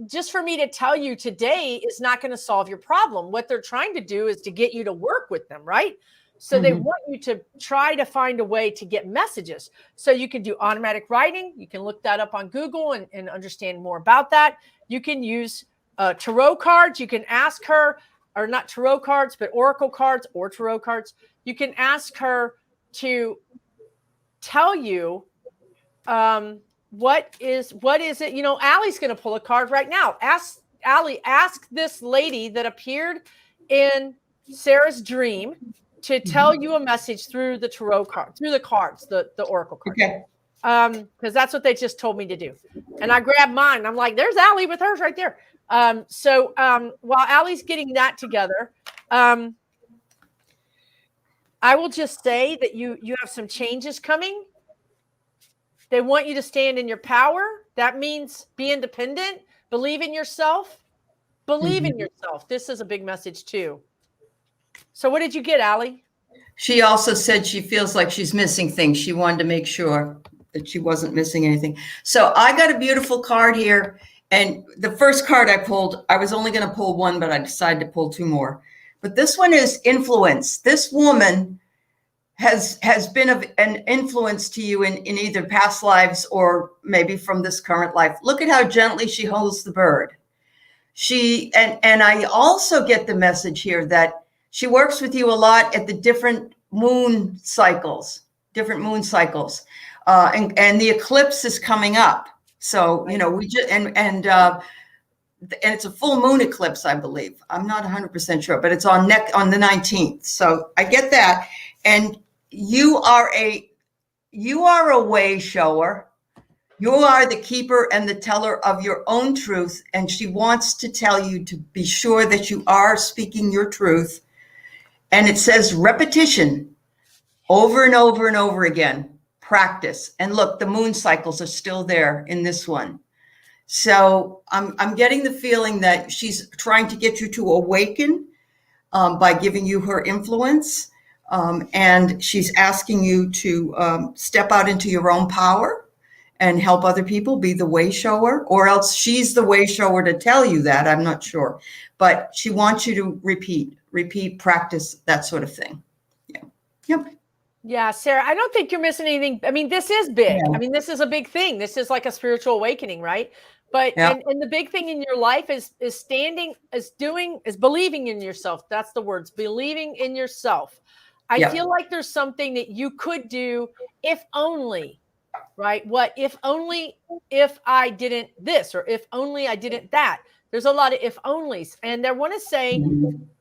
just for me to tell you today is not going to solve your problem. What they're trying to do is to get you to work with them, right? So they want you to try to find a way to get messages. So you can do automatic writing. You can look that up on Google and understand more about that. You can use tarot cards. You can ask her, or not tarot cards, but oracle cards or tarot cards. You can ask her to tell you what is it? You know, Allie's going to pull a card right now. Ask this lady that appeared in Sarah's dream to tell you a message through the tarot card, through the cards, the oracle cards. Okay. Because that's what they just told me to do. And I grabbed mine. I'm like, there's Allie with hers right there. So while Allie's getting that together, I will just say that you have some changes coming. They want you to stand in your power. That means be independent, believe in yourself, believe in yourself. This is a big message too. So what did you get, Allie? She also said she feels like she's missing things. She wanted to make sure that she wasn't missing anything. So I got a beautiful card here. And the first card I pulled, I was only going to pull one, but I decided to pull two more. But this one is influence. This woman has been of an influence to you in either past lives or maybe from this current life. Look at how gently she holds the bird. And I also get the message here that she works with you a lot at the different moon cycles. And the eclipse is coming up. So, you know, we just, and it's a full moon eclipse, I believe. I'm not 100% sure, but it's on the 19th. So I get that. And you are a way shower. You are the keeper and the teller of your own truth. And she wants to tell you to be sure that you are speaking your truth. And it says repetition over and over and over again. Practice. And look, the moon cycles are still there in this one. So I'm getting the feeling that she's trying to get you to awaken by giving you her influence. And she's asking you to step out into your own power and help other people, be the way shower, or else she's the way shower to tell you that. I'm not sure. But she wants you to repeat, practice, that sort of thing. Yeah. Yep. Yeah, Sarah, I don't think you're missing anything. I mean, this is big. Yeah. I mean, this is a big thing. This is like a spiritual awakening, right? But and the big thing in your life is believing in yourself. That's the words, believing in yourself. I feel like there's something that you could do if only, right? What if only if I didn't this, or if only I didn't that. There's a lot of if onlys, and they want to say,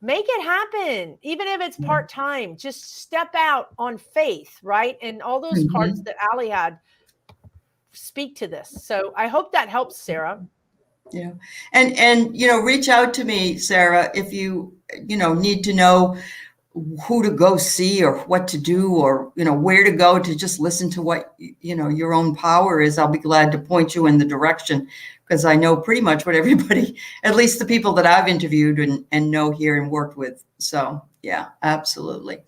make it happen, even if it's part-time. Just step out on faith, right? And all those cards that Allie had speak to this. So I hope that helps, Sarah. Yeah. And you know, reach out to me, Sarah, if you need to know who to go see or what to do, or, you know, where to go to just listen to what, you know, your own power is. I'll be glad to point you in the direction, because I know pretty much what everybody, at least the people that I've interviewed and know here and worked with. So Yeah, absolutely.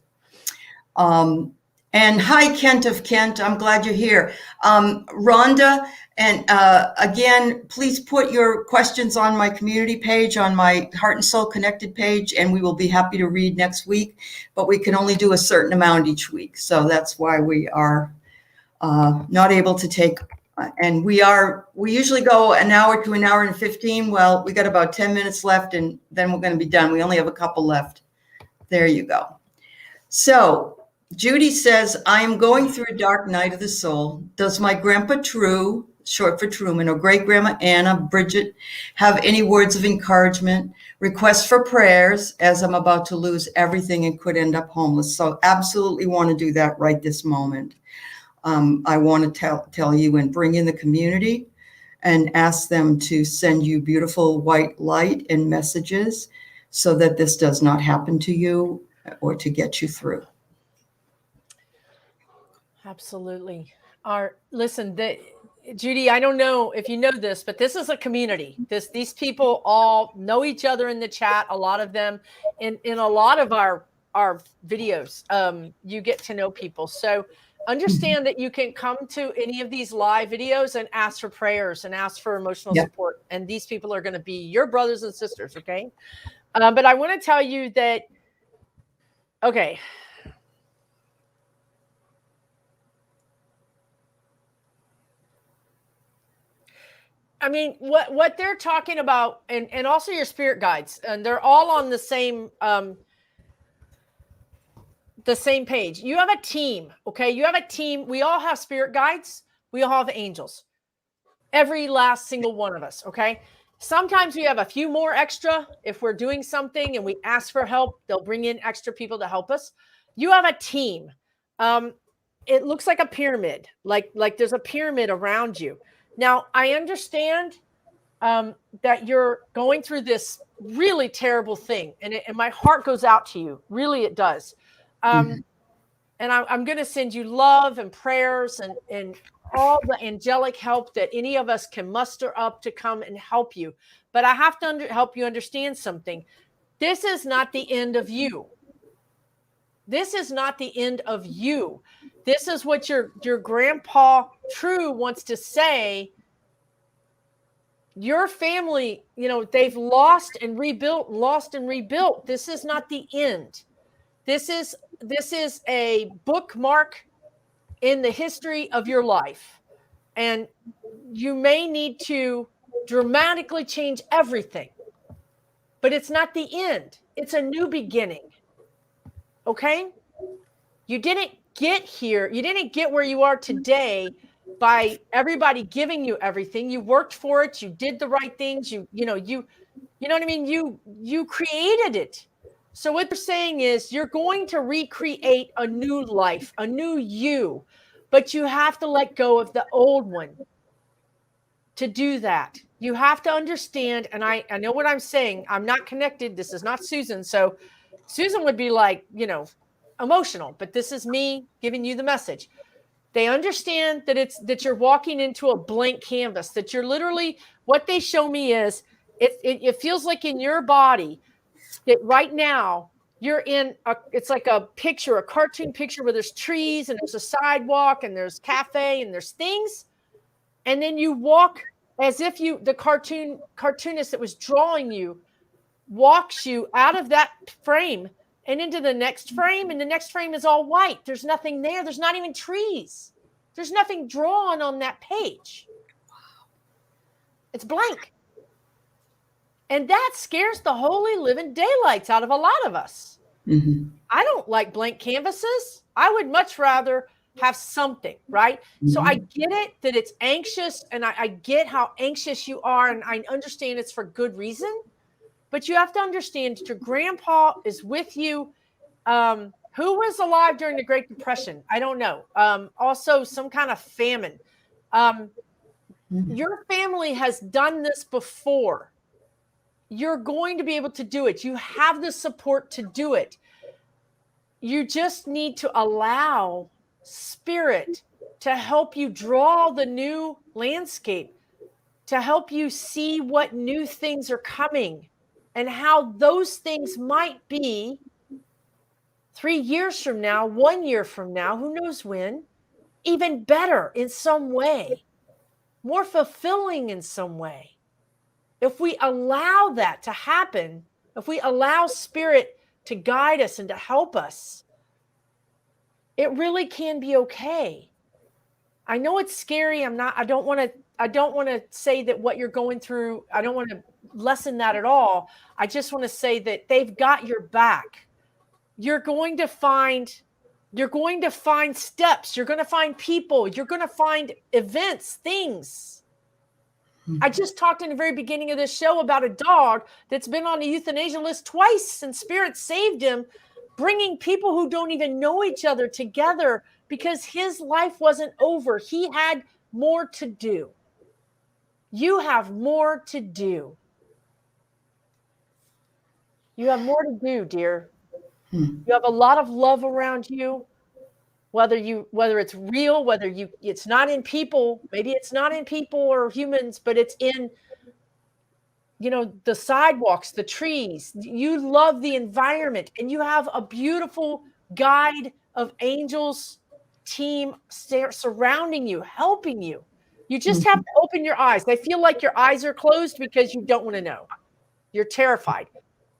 And hi, Kent of Kent. I'm glad you're here. Rhonda, and again, please put your questions on my community page, on my Heart and Soul Connected page, and we will be happy to read next week. But we can only do a certain amount each week. So that's why we are not able to take, and we usually go an hour to an hour and 15. Well, we got about 10 minutes left, and then we're going to be done. We only have a couple left. There you go. So Judy says, I am going through a dark night of the soul. Does my grandpa True, short for Truman, or great grandma Anna, Bridget, have any words of encouragement, requests for prayers, as I'm about to lose everything and could end up homeless? So absolutely want to do that right this moment. I want to tell you and bring in the community and ask them to send you beautiful white light and messages so that this does not happen to you or to get you through. Absolutely. Listen, Judy, I don't know if you know this, but this is a community. These people all know each other in the chat. A lot of them, in a lot of our videos, you get to know people. So understand that you can come to any of these live videos and ask for prayers and ask for emotional support. And these people are going to be your brothers and sisters. Okay. But I want to tell you that, okay. I mean, what they're talking about, and also your spirit guides, and they're all on the same page. You have a team, okay? You have a team. We all have spirit guides. We all have angels. Every last single one of us, okay? Sometimes we have a few more extra. If we're doing something and we ask for help, they'll bring in extra people to help us. You have a team. It looks like a pyramid, like there's a pyramid around you. Now, I understand that you're going through this really terrible thing, and my heart goes out to you. Really, it does. And I'm going to send you love and prayers and all the angelic help that any of us can muster up to come and help you. But I have to help you understand something. This is not the end of you. This is not the end of you. This is what your grandpa True wants to say. Your family, they've lost and rebuilt. This is not the end. This is a bookmark in the history of your life. And you may need to dramatically change everything, but it's not the end. It's a new beginning. Okay? You didn't get here. You didn't get where you are today by everybody giving you everything. You worked for it. You did the right things. You know what I mean? You created it. So what they're saying is you're going to recreate a new life, a new you, but you have to let go of the old one to do that. You have to understand, and I know what I'm saying. I'm not connected. This is not Susan. So Susan would be like, emotional, but this is me giving you the message. They understand that you're walking into a blank canvas, that you're literally, what they show me is it feels like in your body that right now you're it's like a cartoon picture where there's trees and there's a sidewalk and there's cafe and there's things. And then you walk as if the cartoonist that was drawing you walks you out of that frame and into the next frame, and the next frame is all white. There's nothing there. There's not even trees. There's nothing drawn on that page. It's blank. And that scares the holy living daylights out of a lot of us. Mm-hmm. I don't like blank canvases. I would much rather have something, right? Mm-hmm. So I get it that it's anxious, and I get how anxious you are, and I understand it's for good reason. But you have to understand that your grandpa is with you. Who was alive during the Great Depression? I don't know. Also, some kind of famine. Your family has done this before. You're going to be able to do it. You have the support to do it. You just need to allow spirit to help you draw the new landscape, to help you see what new things are coming and how those things might be 3 years from now, 1 year from now, who knows when, even better in some way, more fulfilling in some way. If we allow that to happen, if we allow spirit to guide us and to help us, it really can be okay. I know it's scary. I don't want to say that what you're going through, I don't want to lessen that at all. I just want to say that they've got your back. You're going to find steps, you're going to find people, you're going to find events, things. I just talked in the very beginning of this show about a dog that's been on the euthanasia list twice, and Spirit saved him, bringing people who don't even know each other together because his life wasn't over. He had more to do. You have more to do. You have more to do, dear. You have a lot of love around you. Whether it's real, it's not in people, maybe it's not in people or humans, but it's in, the sidewalks, the trees. You love the environment, and you have a beautiful guide of angels team surrounding you, helping you. You just have to open your eyes. I feel like your eyes are closed because you don't want to know. You're terrified.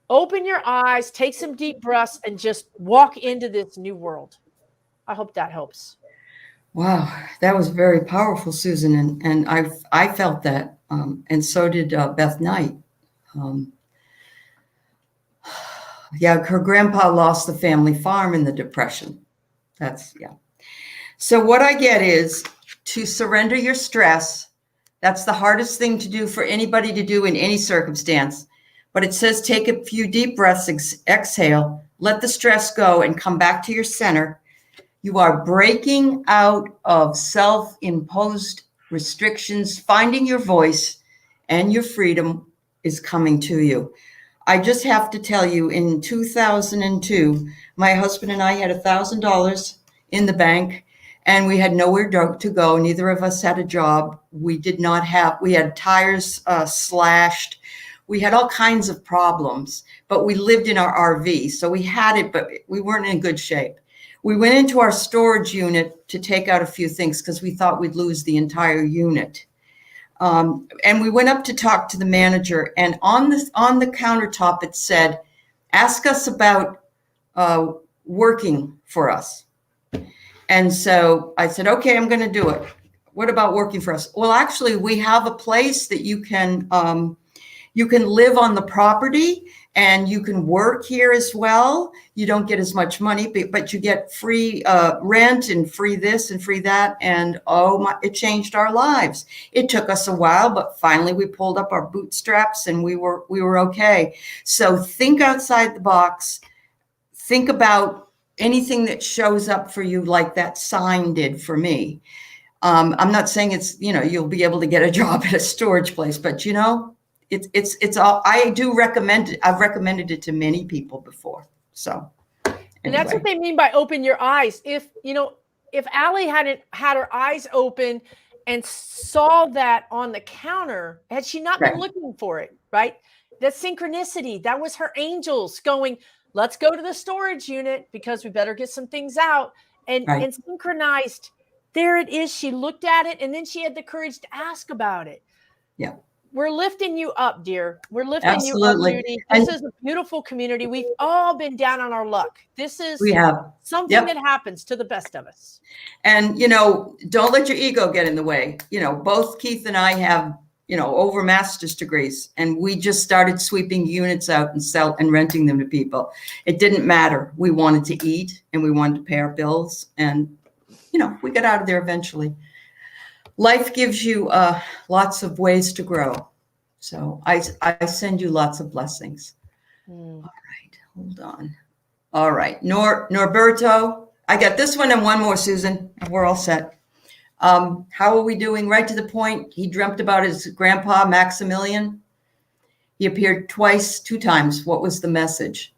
Open your eyes, take some deep breaths, and just walk into this new world. I hope that helps. Wow, that was very powerful, Susan, and I felt that, and so did Beth Knight. Yeah, her grandpa lost the family farm in the Depression. So what I get is to surrender your stress. That's the hardest thing to do for anybody to do in any circumstance. But it says take a few deep breaths, exhale, let the stress go, and come back to your center. You are breaking out of self-imposed restrictions, finding your voice, and your freedom is coming to you. I just have to tell you, in 2002, my husband and I had $1,000 in the bank, and we had nowhere to go. Neither of us had a job. We had tires slashed. We had all kinds of problems, but we lived in our RV. So we had it, but we weren't in good shape. We went into our storage unit to take out a few things because we thought we'd lose the entire unit. And we went up to talk to the manager, and on the countertop, it said, ask us about working for us. And so I said, okay, I'm going to do it. What about working for us? Well, actually, we have a place that you can live on the property, and you can work here as well. You don't get as much money, but you get free rent and free this and free that. And it changed our lives. It took us a while, but finally we pulled up our bootstraps and we were okay. So think outside the box. Think about anything that shows up for you, like that sign did for me. I'm not saying it's, you'll be able to get a job at a storage place, but it's all, I do recommend it. I've recommended it to many people before. So, anyway. And that's what they mean by open your eyes. If Allie hadn't had her eyes open and saw that on the counter, had she not been looking for it, right? That synchronicity, that was her angels going, let's go to the storage unit because we better get some things out, and synchronized. There it is. She looked at it, and then she had the courage to ask about it. Yeah. We're lifting you up, dear. We're lifting Absolutely. you up, Judy. This is a beautiful community. We've all been down on our luck. This is something that happens to the best of us. And, don't let your ego get in the way. Both Keith and I have, over master's degrees, and we just started sweeping units out and renting them to people. It didn't matter. We wanted to eat and we wanted to pay our bills, and, we got out of there eventually. Life gives you lots of ways to grow. So I send you lots of blessings. All right, hold on. All right, Norberto, I got this one and one more, Susan, and we're all set. How are we doing? Right to the point. He dreamt about his grandpa, Maximilian. He appeared two times. What was the message?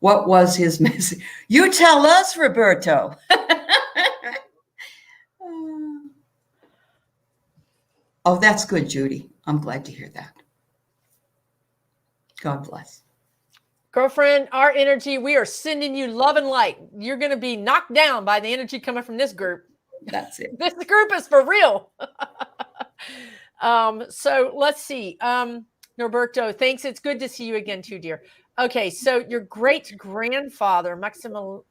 What was his message? You tell us, Roberto. Oh, that's good, Judy. I'm glad to hear that. God bless. Girlfriend, our energy, we are sending you love and light. You're going to be knocked down by the energy coming from this group. That's it. This group is for real. So let's see. Norberto, thanks. It's good to see you again too, dear. Okay, so your great grandfather, Maximilian.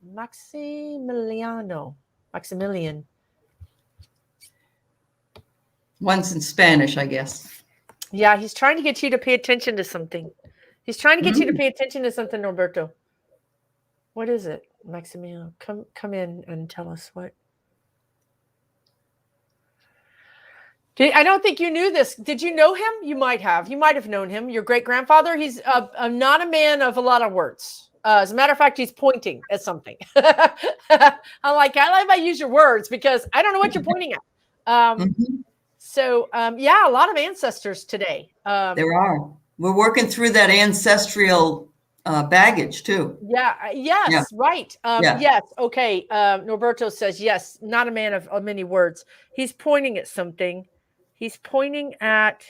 One's in Spanish, I guess. Yeah, he's trying to get you to pay attention to something. He's trying to get you to pay attention to something, Norberto. What is it, Maximilian? Come in and tell us what. I don't think you knew this. Did you know him? You might have. You might have known him. Your great-grandfather. He's not a man of a lot of words. As a matter of fact, he's pointing at something. I'm like, I like if I use your words because I don't know what you're pointing at. So, yeah, a lot of ancestors today. There are. We're working through that ancestral baggage too. Yes. Right. Yes. Okay. Norberto says, yes, not a man of many words. He's pointing at something. He's pointing at,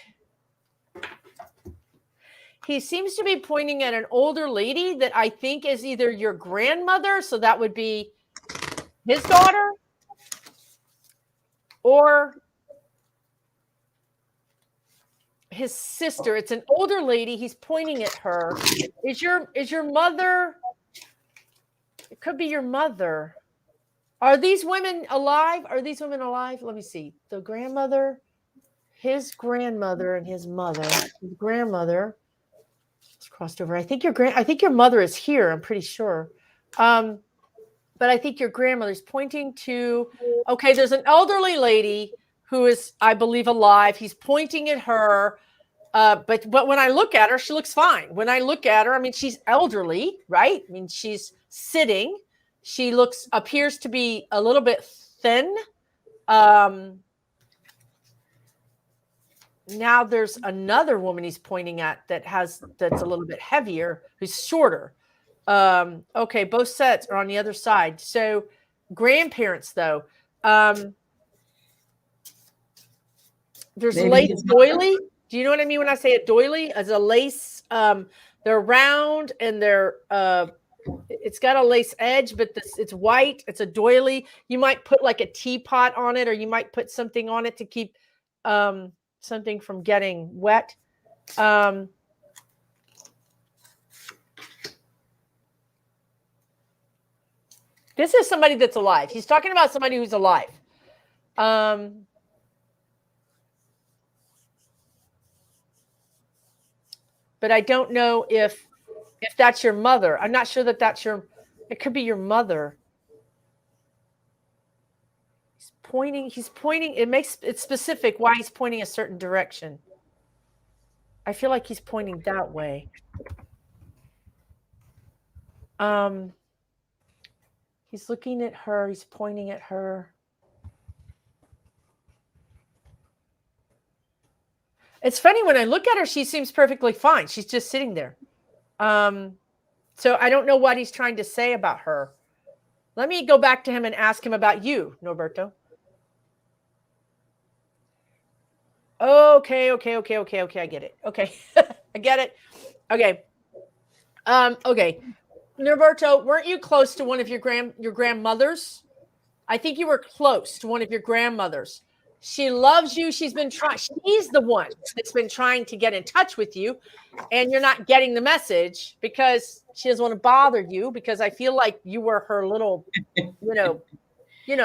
he seems to be pointing at an older lady that I think is either your grandmother. So that would be his daughter, or his sister. It's an older lady. He's pointing at her. Is your mother? It could be your mother. Are these women alive? Let me see. The grandmother, his grandmother, and his mother. His grandmother. It's crossed over. I think your mother is here. I'm pretty sure. But I think your grandmother's pointing to. Okay, there's an elderly lady who is, I believe, alive. He's pointing at her. But when I look at her, she looks fine. When I look at her, I mean, she's elderly, right? I mean, she's sitting. She appears to be a little bit thin. Now there's another woman he's pointing at that's a little bit heavier, who's shorter. Okay, both sets are on the other side. So grandparents, though. There's lace doily. Do you know what I mean when I say a doily? As a lace, they're round and they're it's got a lace edge, but it's white. It's a doily. You might put like a teapot on it, or you might put something on it to keep something from getting wet. This is somebody that's alive. He's talking about somebody who's alive. But I don't know if that's your mother. I'm not sure that it could be your mother. He's pointing. It's specific why he's pointing a certain direction. I feel like he's pointing that way. He's looking at her. He's pointing at her. It's funny, when I look at her, she seems perfectly fine. She's just sitting there. So I don't know what he's trying to say about her. Let me go back to him and ask him about you, Norberto. Okay. I get it. Okay. I get it. Okay. Okay. Norberto, weren't you close to one of your grandmothers? I think you were close to one of your grandmothers. She loves you. She's the one that's been trying to get in touch with you, and you're not getting the message because she doesn't want to bother you, because I feel like you were her little, you know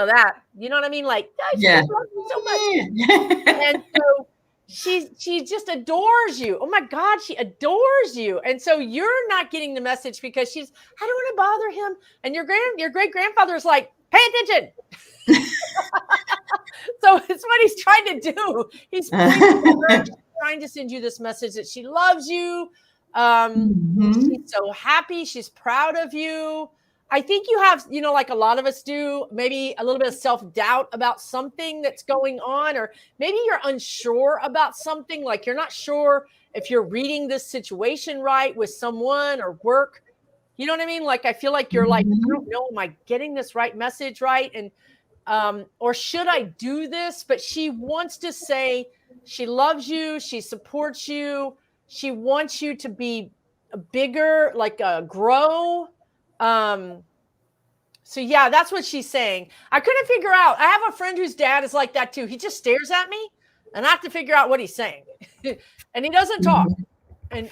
what I mean? Like, she just loves you so much. And so she just adores you. Oh my God, she adores you. And so you're not getting the message because I don't want to bother him. And your great grandfather is like, pay attention. So it's what he's trying to do. He's trying to send you this message that she loves you. She's so happy. She's proud of you. I think you have, like a lot of us do, maybe a little bit of self-doubt about something that's going on, or maybe you're unsure about something, like you're not sure if you're reading this situation right with someone or work. You know what I mean? Like, I feel like you're like, I don't know, am I getting this right message right? And or should I do this? But she wants to say she loves you. She supports you. She wants you to be bigger, like grow. So yeah, that's what she's saying. I couldn't figure out. I have a friend whose dad is like that too. He just stares at me and I have to figure out what he's saying. And he doesn't talk. And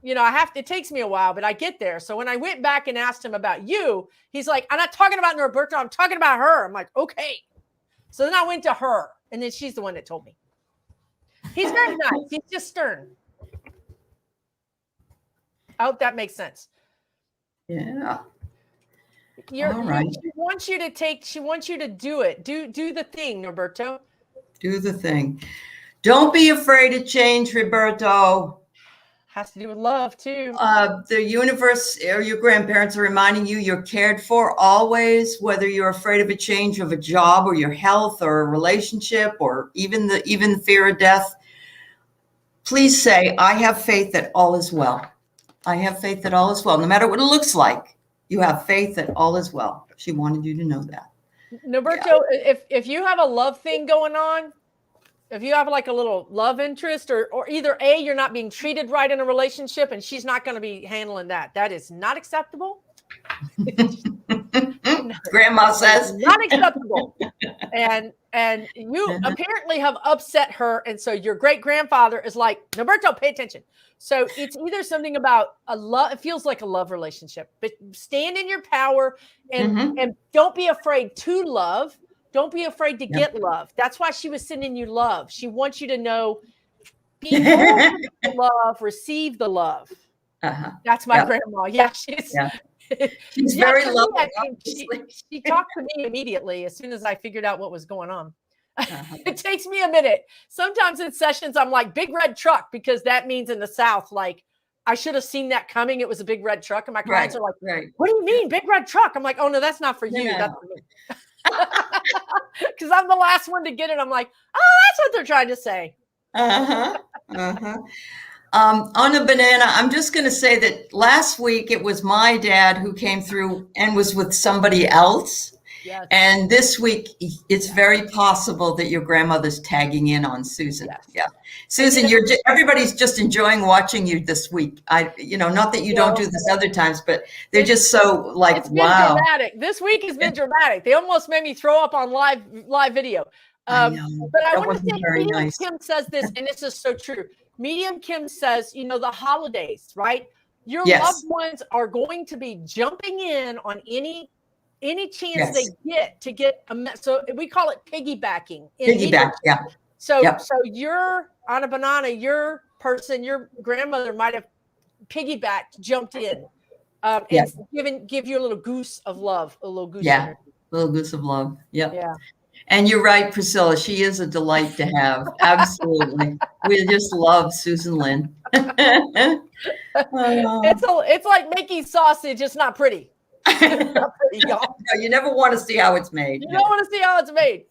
you know, it takes me a while, but I get there. So when I went back and asked him about you, he's like, I'm not talking about Norberto, I'm talking about her. I'm like, okay. So then I went to her, and then she's the one that told me. He's very nice. He's just stern. I hope that makes sense. Yeah. All right. She wants you to do it. Do the thing, Norberto. Do the thing. Don't be afraid of change, Roberto. Has to do with love too. The universe or your grandparents are reminding you you're cared for always, whether you're afraid of a change of a job or your health or a relationship or even the fear of death. Please say, I have faith that all is well. I have faith that all is well. No matter what it looks like, you have faith that all is well. She wanted you to know that. Norberto, if you have a love thing going on, if you have like a little love interest or either A, you're not being treated right in a relationship and she's not going to be handling that. That is not acceptable. Grandma says. Not acceptable. And you apparently have upset her. And so your great grandfather is like, Norberto, pay attention. So it's either something about a love, it feels like a love relationship, but stand in your power and don't be afraid to love. Don't be afraid to get love. That's why she was sending you love. She wants you to know, be open to love, receive the love. That's my grandma. Yeah, she's very lovely. She talked to me immediately as soon as I figured out what was going on. It takes me a minute. Sometimes in sessions, I'm like, big red truck, because that means in the South, like, I should have seen that coming. It was a big red truck. And my clients are like, what do you mean, big red truck? I'm like, oh, no, that's not for you. That's for me. Because I'm the last one to get it. I'm like, oh, that's what they're trying to say. On a banana, I'm just going to say that last week it was my dad who came through and was with somebody else. Yes. And this week it's very possible that your grandmother's tagging in on Susan. Yes. Yeah, Susan, everybody's just enjoying watching you this week. Not that you don't do this other times, but they're just so like, it's been wow. Dramatic. This week has been dramatic. They almost made me throw up on live video. I know. But I want to say, Medium Kim says this, and this is so true. Medium Kim says, the holidays, right? Your loved ones are going to be jumping in on any chance they get to get so we call it piggybacking. So you're on a banana, your grandmother might have jumped in and give you a little goose of love, a little goose. Yeah, a little goose of love. Yeah. And you're right, Priscilla. She is a delight to have. Absolutely. We just love Susan Lynn. It's like making sausage. It's not pretty. No, you never want to see how it's made. You don't want to see how it's made.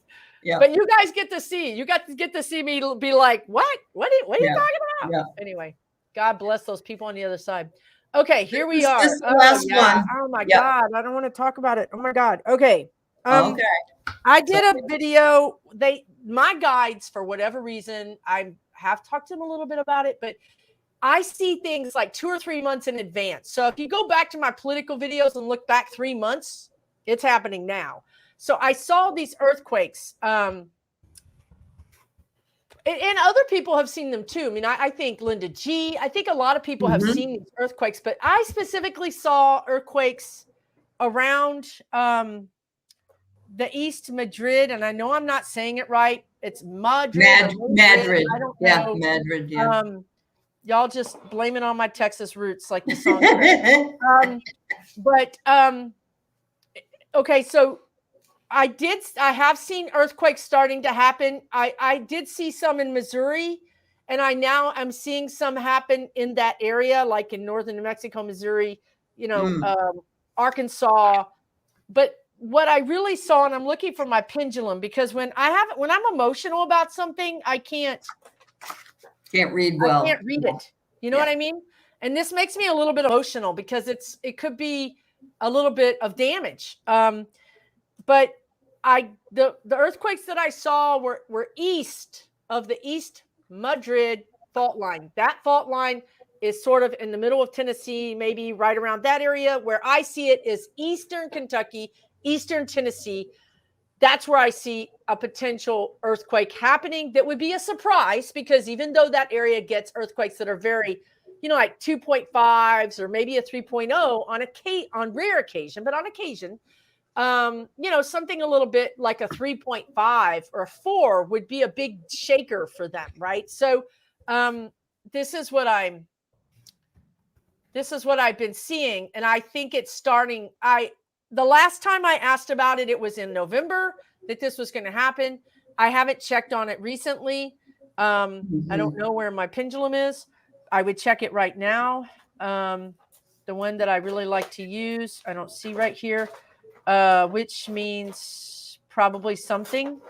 Yeah. But you guys get to see. You get to see me be like, what? What are you talking about? Yeah. Anyway, God bless those people on the other side. Okay, here we are. This last one. Oh my God. I don't want to talk about it. Oh my God. Okay. I did a video. My guides, for whatever reason, I have talked to them a little bit about it, but I see things like 2 or 3 months in advance. So if you go back to my political videos and look back 3 months, it's happening now. So I saw these earthquakes. And other people have seen them too. I mean, I think Linda G, I think a lot of people have seen these earthquakes, but I specifically saw earthquakes around the East Madrid. And I know I'm not saying it right. It's Madrid. Madrid. I don't know. Madrid. Yeah. Y'all just blame it on my Texas roots, like the song. Okay, so I have seen earthquakes starting to happen. I did see some in Missouri, and I'm seeing some happen in that area, like in northern New Mexico, Missouri, Arkansas. But what I really saw, and I'm looking for my pendulum, because when I'm emotional about something, I can't read well. I can't read it. You know what I mean? And this makes me a little bit emotional because it could be a little bit of damage. But the earthquakes that I saw were east of the East Madrid fault line. That fault line is sort of in the middle of Tennessee, maybe right around that area. Where I see it is eastern Kentucky, eastern Tennessee. That's where I see a potential earthquake happening. That would be a surprise, because even though that area gets earthquakes that are very, like 2.5s or maybe a 3.0 on rare occasion, but on occasion, something a little bit like a 3.5 or a 4 would be a big shaker for them, right? So this is what I've been seeing, and I think it's starting. The last time I asked about it, it was in November that this was going to happen. I haven't checked on it recently. I don't know where my pendulum is. I would check it right now. The one that I really like to use, I don't see right here, which means probably something.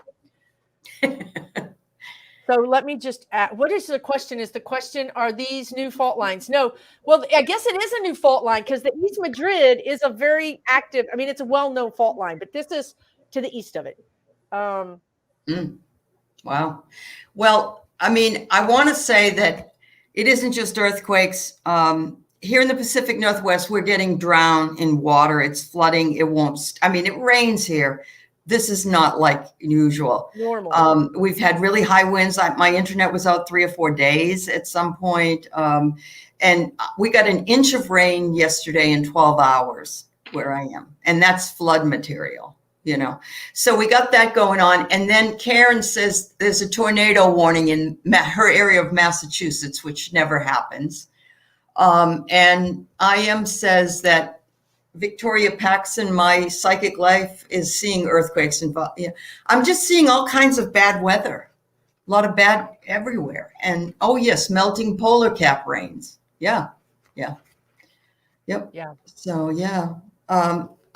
So let me just add, what is the question? Is the question, are these new fault lines? No. Well, I guess it is a new fault line, because the East Madrid is a very active, it's a well-known fault line, but this is to the east of it. Wow. Well, I want to say that it isn't just earthquakes. Here in the Pacific Northwest, we're getting drowned in water. It's flooding. It rains here. This is not like usual. Normal. We've had really high winds. My internet was out 3 or 4 days at some point. And we got an inch of rain yesterday in 12 hours where I am. And that's flood material, So we got that going on. And then Karen says there's a tornado warning in her area of Massachusetts, which never happens. And IM says that Victoria Paxson, my psychic life, is seeing earthquakes involved. I'm just seeing all kinds of bad weather, a lot of bad everywhere. And yes, melting polar cap rains. Yeah. Yep. Yeah. So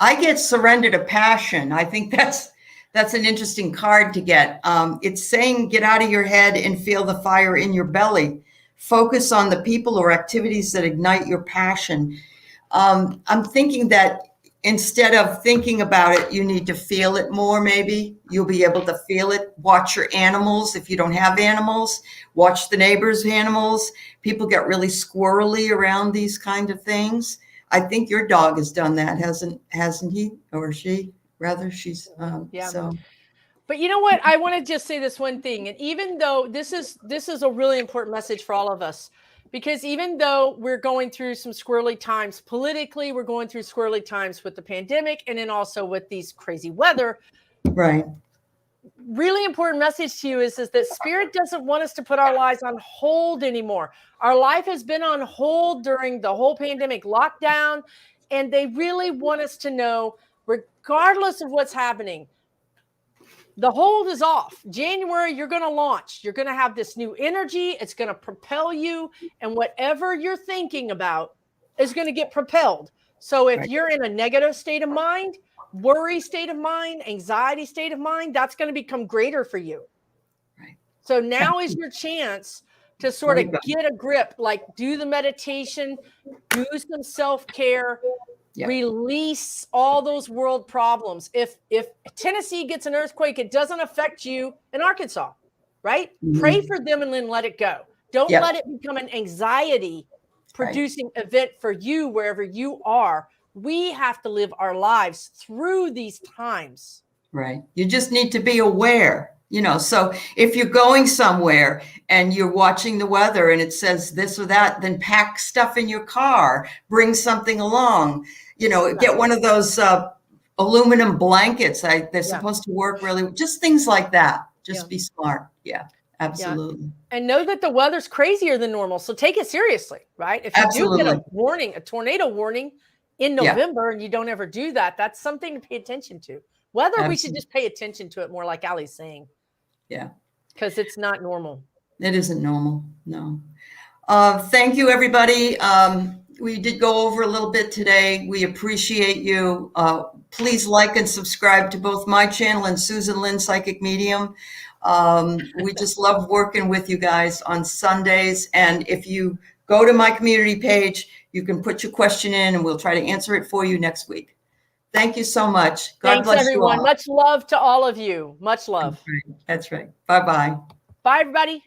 I get surrender to passion. I think that's an interesting card to get. It's saying get out of your head and feel the fire in your belly. Focus on the people or activities that ignite your passion. I'm thinking that instead of thinking about it, you need to feel it more. Maybe you'll be able to feel it. Watch your animals. If you don't have animals, watch the neighbors' animals. People get really squirrely around these kind of things. I think your dog has done that, hasn't he or she? Rather, she's yeah. So. But you know what? I want to just say this one thing. And even though this is a really important message for all of us, because even though we're going through some squirrely times politically, we're going through squirrely times with the pandemic, and then also with these crazy weather. Right. Really important message to you is that Spirit doesn't want us to put our lives on hold anymore. Our life has been on hold during the whole pandemic lockdown, and they really want us to know, regardless of what's happening, the hold is off. January, you're going to launch. You're going to have this new energy. It's going to propel you. And whatever you're thinking about is going to get propelled. So if you're in a negative state of mind, worry state of mind, anxiety state of mind, that's going to become greater for you. Right. So now is your chance to sort of get a grip, like do the meditation, do some self-care, release all those world problems. If Tennessee gets an earthquake, it doesn't affect you in Arkansas, right? Pray for them and then let it go. Don't let it become an anxiety producing event for you wherever you are. We have to live our lives through these times. Right. You just need to be aware, so if you're going somewhere and you're watching the weather and it says this or that, then pack stuff in your car, bring something along, get one of those aluminum blankets. They're supposed to work really, just things like that. Just be smart. Yeah, absolutely. Yeah. And know that the weather's crazier than normal. So take it seriously, right? If you do get a warning, a tornado warning in November, and you don't ever do that, that's something to pay attention to. Whether we should just pay attention to it more, like Allie's saying. Yeah. Because it's not normal. It isn't normal. No. Thank you, everybody. We did go over a little bit today. We appreciate you. Please like and subscribe to both my channel and Susan Lynn Psychic Medium. We just love working with you guys on Sundays. And if you go to my community page, you can put your question in and we'll try to answer it for you next week. Thank you so much. God bless everyone. You all. Much love to all of you. Much love. That's right. Bye-bye. Bye, everybody.